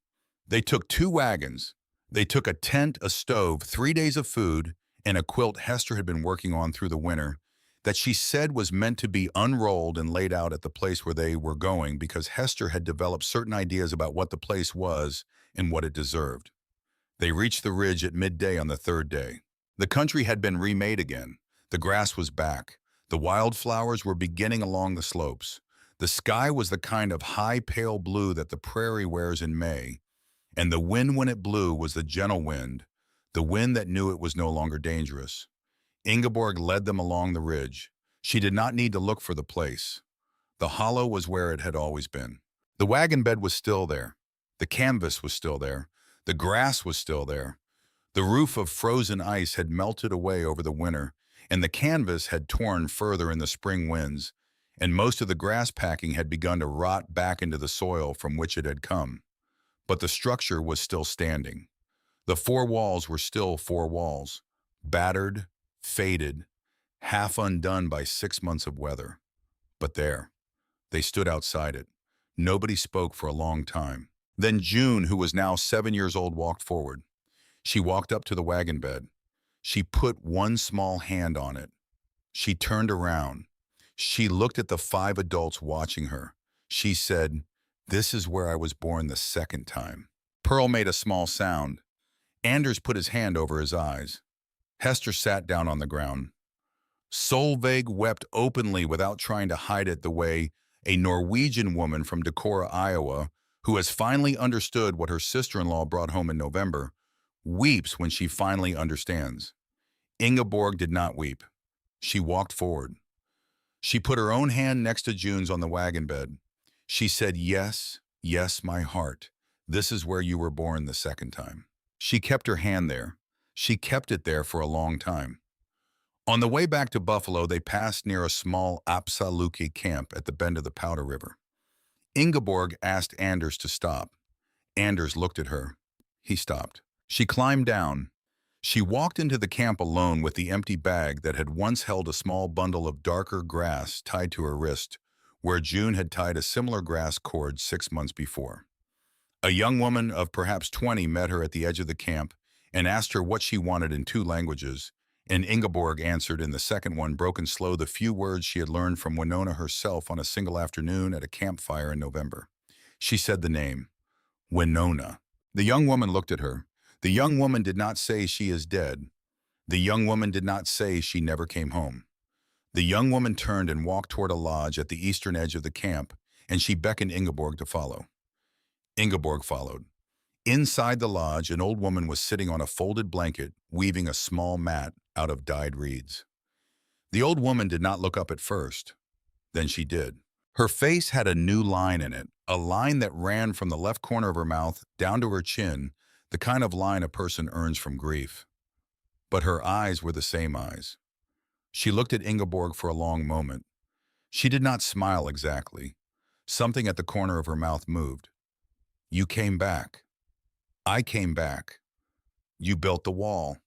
They took 2 wagons. They took a tent, a stove, 3 days of food, and a quilt Hester had been working on through the winter that she said was meant to be unrolled and laid out at the place where they were going because Hester had developed certain ideas about what the place was and what it deserved. They reached the ridge at midday on the 3rd day. The country had been remade again. The grass was back. The wildflowers were beginning along the slopes. The sky was the kind of high pale blue that the prairie wears in May, and the wind when it blew was the gentle wind, the wind that knew it was no longer dangerous. Ingeborg led them along the ridge. She did not need to look for the place. The hollow was where it had always been. The wagon bed was still there. The canvas was still there. The grass was still there. The roof of frozen ice had melted away over the winter, and the canvas had torn further in the spring winds, and most of the grass packing had begun to rot back into the soil from which it had come. But the structure was still standing. The 4 walls were still 4 walls, battered, faded, half undone by 6 months of weather. But there, they stood outside it. Nobody spoke for a long time. Then June, who was now 7 years old, walked forward. She walked up to the wagon bed. She put one small hand on it. She turned around. She looked at the 5 adults watching her. She said, "This is where I was born the second time." Pearl made a small sound. Anders put his hand over his eyes. Hester sat down on the ground. Solveig wept openly without trying to hide it the way a Norwegian woman from Decorah, Iowa, who has finally understood what her sister-in-law brought home in November, weeps when she finally understands. Ingeborg did not weep. She walked forward. She put her own hand next to June's on the wagon bed. She said, "Yes, yes, my heart. This is where you were born the second time." She kept her hand there. She kept it there for a long time. On the way back to Buffalo, they passed near a small Apsaluki camp at the bend of the Powder River. Ingeborg asked Anders to stop. Anders looked at her. He stopped. She climbed down. She walked into the camp alone with the empty bag that had once held a small bundle of darker grass tied to her wrist, where June had tied a similar grass cord 6 months before. A young woman of perhaps 20 met her at the edge of the camp and asked her what she wanted in 2 languages, and Ingeborg answered in the second one, broken slow, the few words she had learned from Winona herself on a single afternoon at a campfire in November. She said the name, Winona. The young woman looked at her. The young woman did not say she is dead. The young woman did not say she never came home. The young woman turned and walked toward a lodge at the eastern edge of the camp, and she beckoned Ingeborg to follow. Ingeborg followed. Inside the lodge, an old woman was sitting on a folded blanket, weaving a small mat out of dyed reeds. The old woman did not look up at first. Then she did. Her face had a new line in it, a line that ran from the left corner of her mouth down to her chin, the kind of line a person earns from grief. But her eyes were the same eyes. She looked at Ingeborg for a long moment. She did not smile exactly. Something at the corner of her mouth moved. "You came back. I came back. You built the wall.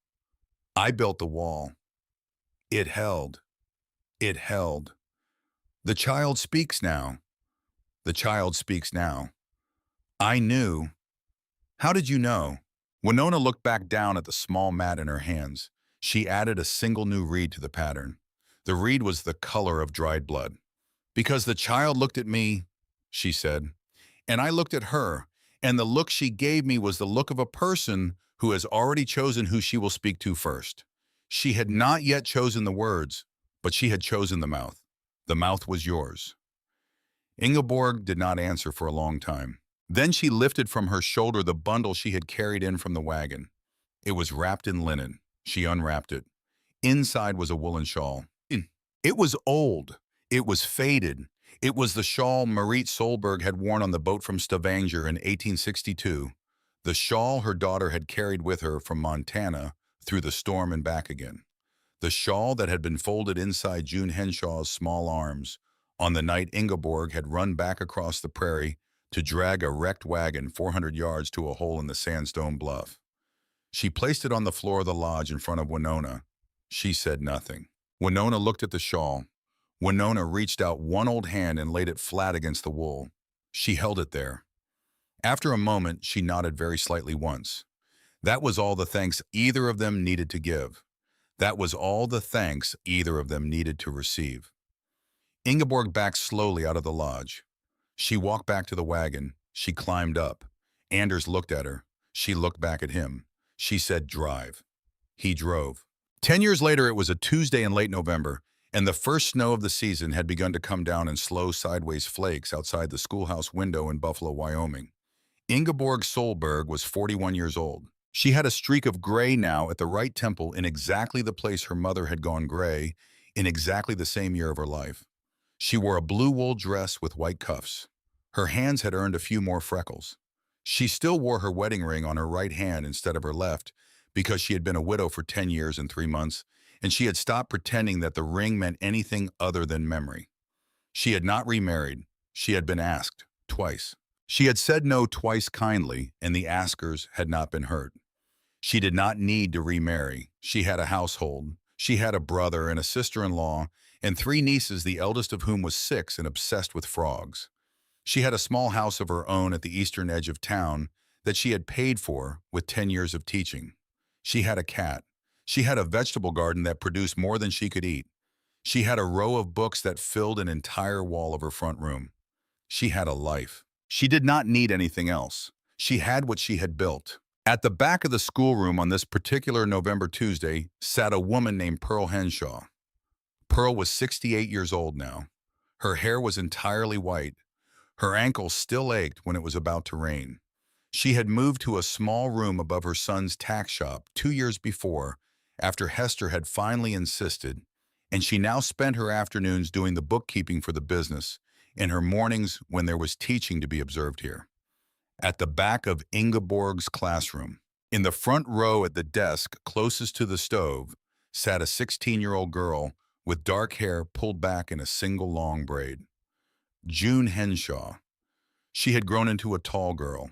I built the wall. It held. It held. The child speaks now. The child speaks now. I knew. How did you know?" Winona looked back down at the small mat in her hands. She added a single new reed to the pattern. The reed was the color of dried blood. "Because the child looked at me," she said, "and I looked at her, and the look she gave me was the look of a person who has already chosen who she will speak to first. She had not yet chosen the words, but she had chosen the mouth. The mouth was yours." Ingeborg did not answer for a long time. Then she lifted from her shoulder the bundle she had carried in from the wagon. It was wrapped in linen. She unwrapped it. Inside was a woolen shawl. It was old. It was faded. It was the shawl Marit Solberg had worn on the boat from Stavanger in 1862, the shawl her daughter had carried with her from Montana through the storm and back again, the shawl that had been folded inside June Henshaw's small arms on the night Ingeborg had run back across the prairie to drag a wrecked wagon 400 yards to a hole in the sandstone bluff. She placed it on the floor of the lodge in front of Winona. She said nothing. Winona looked at the shawl. Winona reached out one old hand and laid it flat against the wool. She held it there. After a moment, she nodded very slightly once. That was all the thanks either of them needed to give. That was all the thanks either of them needed to receive. Ingeborg backed slowly out of the lodge. She walked back to the wagon. She climbed up. Anders looked at her. She looked back at him. She said, "Drive." He drove. 10 years later, it was a Tuesday in late November, and the first snow of the season had begun to come down in slow sideways flakes outside the schoolhouse window in Buffalo, Wyoming. Ingeborg Solberg was 41 years old. She had a streak of gray now at the right temple in exactly the place her mother had gone gray in exactly the same year of her life. She wore a blue wool dress with white cuffs. Her hands had earned a few more freckles. She still wore her wedding ring on her right hand instead of her left because she had been a widow for 10 years and 3 months, and she had stopped pretending that the ring meant anything other than memory. She had not remarried. She had been asked twice. She had said no twice kindly, and the askers had not been hurt. She did not need to remarry. She had a household. She had a brother and a sister-in-law and 3 nieces, the eldest of whom was 6 and obsessed with frogs. She had a small house of her own at the eastern edge of town that she had paid for with 10 years of teaching. She had a cat. She had a vegetable garden that produced more than she could eat. She had a row of books that filled an entire wall of her front room. She had a life. She did not need anything else. She had what she had built. At the back of the schoolroom on this particular November Tuesday sat a woman named Pearl Henshaw. Pearl was 68 years old now. Her hair was entirely white. Her ankles still ached when it was about to rain. She had moved to a small room above her son's tack shop 2 years before, after Hester had finally insisted, and she now spent her afternoons doing the bookkeeping for the business, and her mornings when there was teaching to be observed here. At the back of Ingeborg's classroom, in the front row at the desk closest to the stove, sat a 16-year-old girl with dark hair pulled back in a single long braid. June Henshaw. She had grown into a tall girl.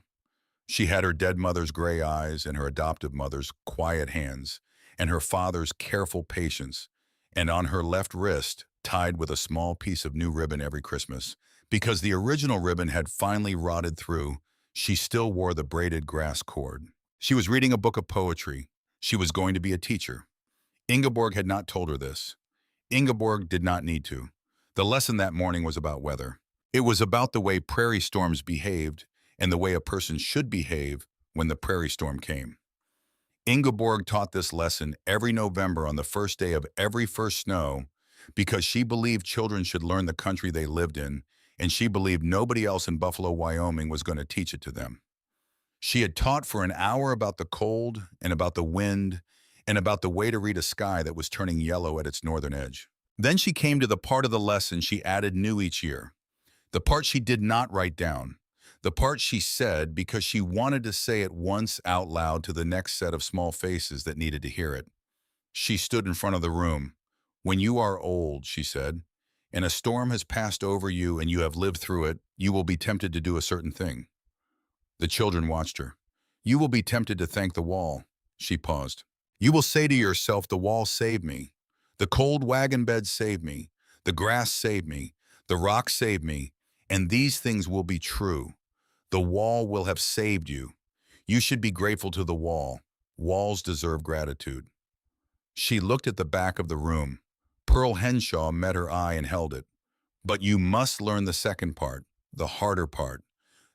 She had her dead mother's gray eyes and her adoptive mother's quiet hands and her father's careful patience, and on her left wrist, tied with a small piece of new ribbon every Christmas, because the original ribbon had finally rotted through, she still wore the braided grass cord. She was reading a book of poetry. She was going to be a teacher. Ingeborg had not told her this. Ingeborg did not need to. The lesson that morning was about weather. It was about the way prairie storms behaved and the way a person should behave when the prairie storm came. Ingeborg taught this lesson every November on the first day of every first snow because she believed children should learn the country they lived in, and she believed nobody else in Buffalo, Wyoming was going to teach it to them. She had taught for an hour about the cold and about the wind and about the way to read a sky that was turning yellow at its northern edge. Then she came to the part of the lesson she added new each year, the part she did not write down, the part she said because she wanted to say it once out loud to the next set of small faces that needed to hear it. She stood in front of the room. "When you are old," she said, "and a storm has passed over you and you have lived through it, you will be tempted to do a certain thing." The children watched her. "You will be tempted to thank the wall." She paused. "You will say to yourself, the wall saved me. The cold wagon bed saved me. The grass saved me. The rock saved me. And these things will be true. The wall will have saved you. You should be grateful to the wall. Walls deserve gratitude." She looked at the back of the room. Pearl Henshaw met her eye and held it. "But you must learn the second part, the harder part.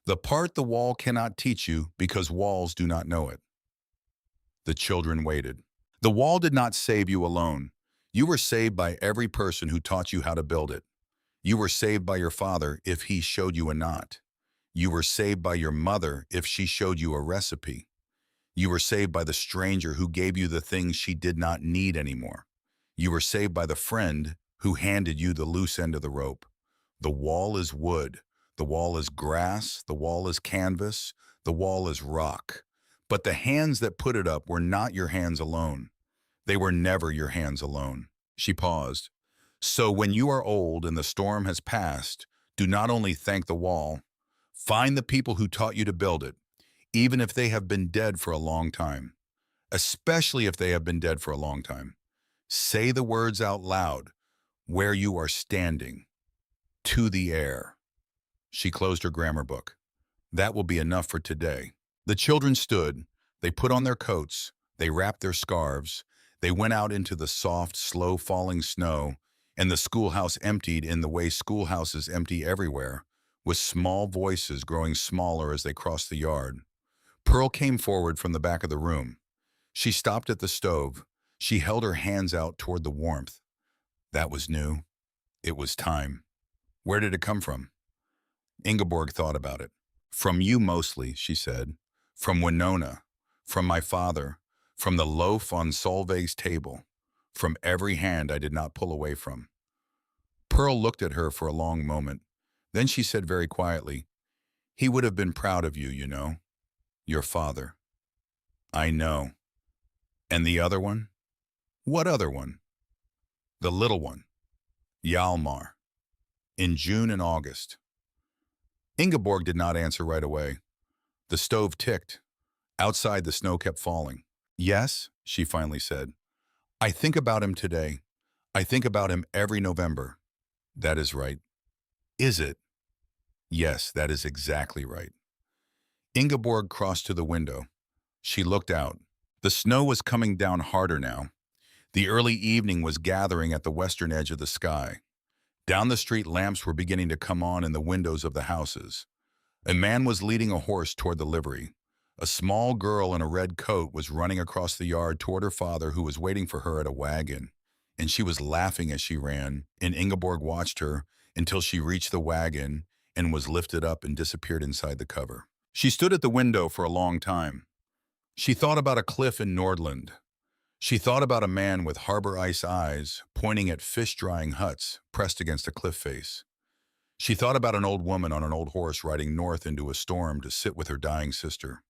The part the wall cannot teach you because walls do not know it." The children waited. "The wall did not save you alone. You were saved by every person who taught you how to build it. You were saved by your father if he showed you a knot. You were saved by your mother if she showed you a recipe. You were saved by the stranger who gave you the things she did not need anymore. You were saved by the friend who handed you the loose end of the rope. The wall is wood. The wall is grass. The wall is canvas. The wall is rock. But the hands that put it up were not your hands alone. They were never your hands alone." She paused. "So when you are old and the storm has passed, do not only thank the wall, find the people who taught you to build it, even if they have been dead for a long time. Especially if they have been dead for a long time. Say the words out loud, where you are standing, to the air." She closed her grammar book. "That will be enough for today." The children stood. They put on their coats. They wrapped their scarves. They went out into the soft, slow-falling snow, and the schoolhouse emptied in the way schoolhouses empty everywhere, with small voices growing smaller as they crossed the yard. Pearl came forward from the back of the room. She stopped at the stove. She held her hands out toward the warmth. That was new. It was time. Where did it come from? Ingeborg thought about it. "From you mostly," she said. "From Winona. From my father. From the loaf on Solveig's table. From every hand I did not pull away from." Pearl looked at her for a long moment. Then she said very quietly, "He would have been proud of you, you know. Your father." "I know." "And the other one?" "What other one?" "The little one. Hjalmar. In June and August." Ingeborg did not answer right away. The stove ticked. Outside, the snow kept falling. "Yes," she finally said. "I think about him today. I think about him every November." "That is right." "Is it?" "Yes, that is exactly right." Ingeborg crossed to the window. She looked out. The snow was coming down harder now. The early evening was gathering at the western edge of the sky. Down the street, lamps were beginning to come on in the windows of the houses. A man was leading a horse toward the livery. A small girl in a red coat was running across the yard toward her father, who was waiting for her at a wagon. And she was laughing as she ran, and Ingeborg watched her until she reached the wagon and was lifted up and disappeared inside the cover. She stood at the window for a long time. She thought about a cliff in Nordland. She thought about a man with harbor ice eyes pointing at fish-drying huts pressed against a cliff face. She thought about an old woman on an old horse riding north into a storm to sit with her dying sister.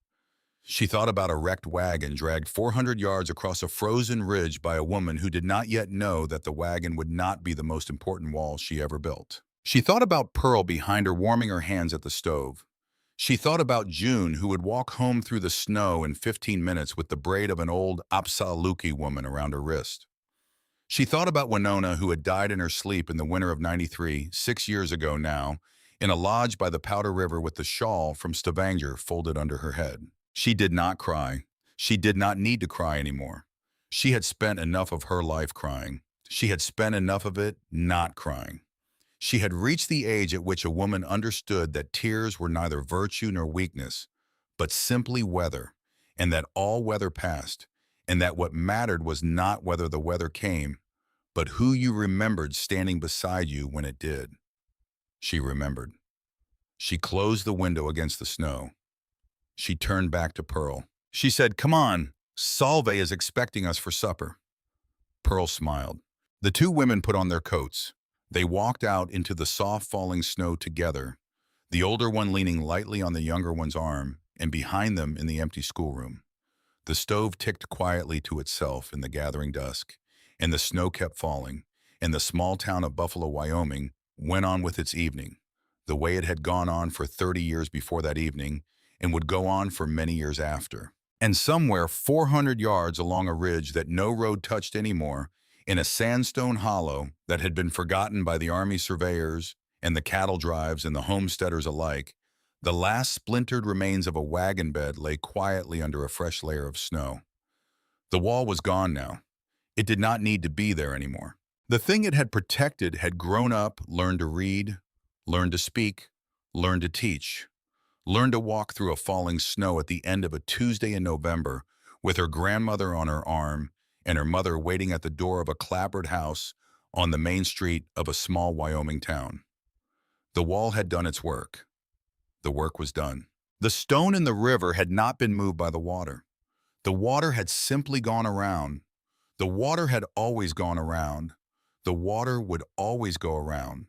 She thought about a wrecked wagon dragged 400 yards across a frozen ridge by a woman who did not yet know that the wagon would not be the most important wall she ever built. She thought about Pearl behind her warming her hands at the stove. She thought about June, who would walk home through the snow in 15 minutes with the braid of an old Apsaluki woman around her wrist. She thought about Winona, who had died in her sleep in the winter of '93, 6 years ago now, in a lodge by the Powder River with the shawl from Stavanger folded under her head. She did not cry. She did not need to cry anymore. She had spent enough of her life crying. She had spent enough of it not crying. She had reached the age at which a woman understood that tears were neither virtue nor weakness, but simply weather, and that all weather passed, and that what mattered was not whether the weather came, but who you remembered standing beside you when it did. She remembered. She closed the window against the snow. She turned back to Pearl. She said, "Come on, Solveig is expecting us for supper." Pearl smiled. The two women put on their coats. They walked out into the soft falling snow together, the older one leaning lightly on the younger one's arm, and behind them in the empty schoolroom. The stove ticked quietly to itself in the gathering dusk, and the snow kept falling, and the small town of Buffalo, Wyoming, went on with its evening, the way it had gone on for 30 years before that evening, and would go on for many years after. And somewhere 400 yards along a ridge that no road touched anymore, in a sandstone hollow that had been forgotten by the Army surveyors and the cattle drives and the homesteaders alike, the last splintered remains of a wagon bed lay quietly under a fresh layer of snow. The wall was gone now. It did not need to be there anymore. The thing it had protected had grown up, learned to read, learned to speak, learned to teach, learned to walk through a falling snow at the end of a Tuesday in November with her grandmother on her arm and her mother waiting at the door of a clapboard house on the main street of a small Wyoming town. The wall had done its work. The work was done. The stone in the river had not been moved by the water. The water had simply gone around. The water had always gone around. The water would always go around.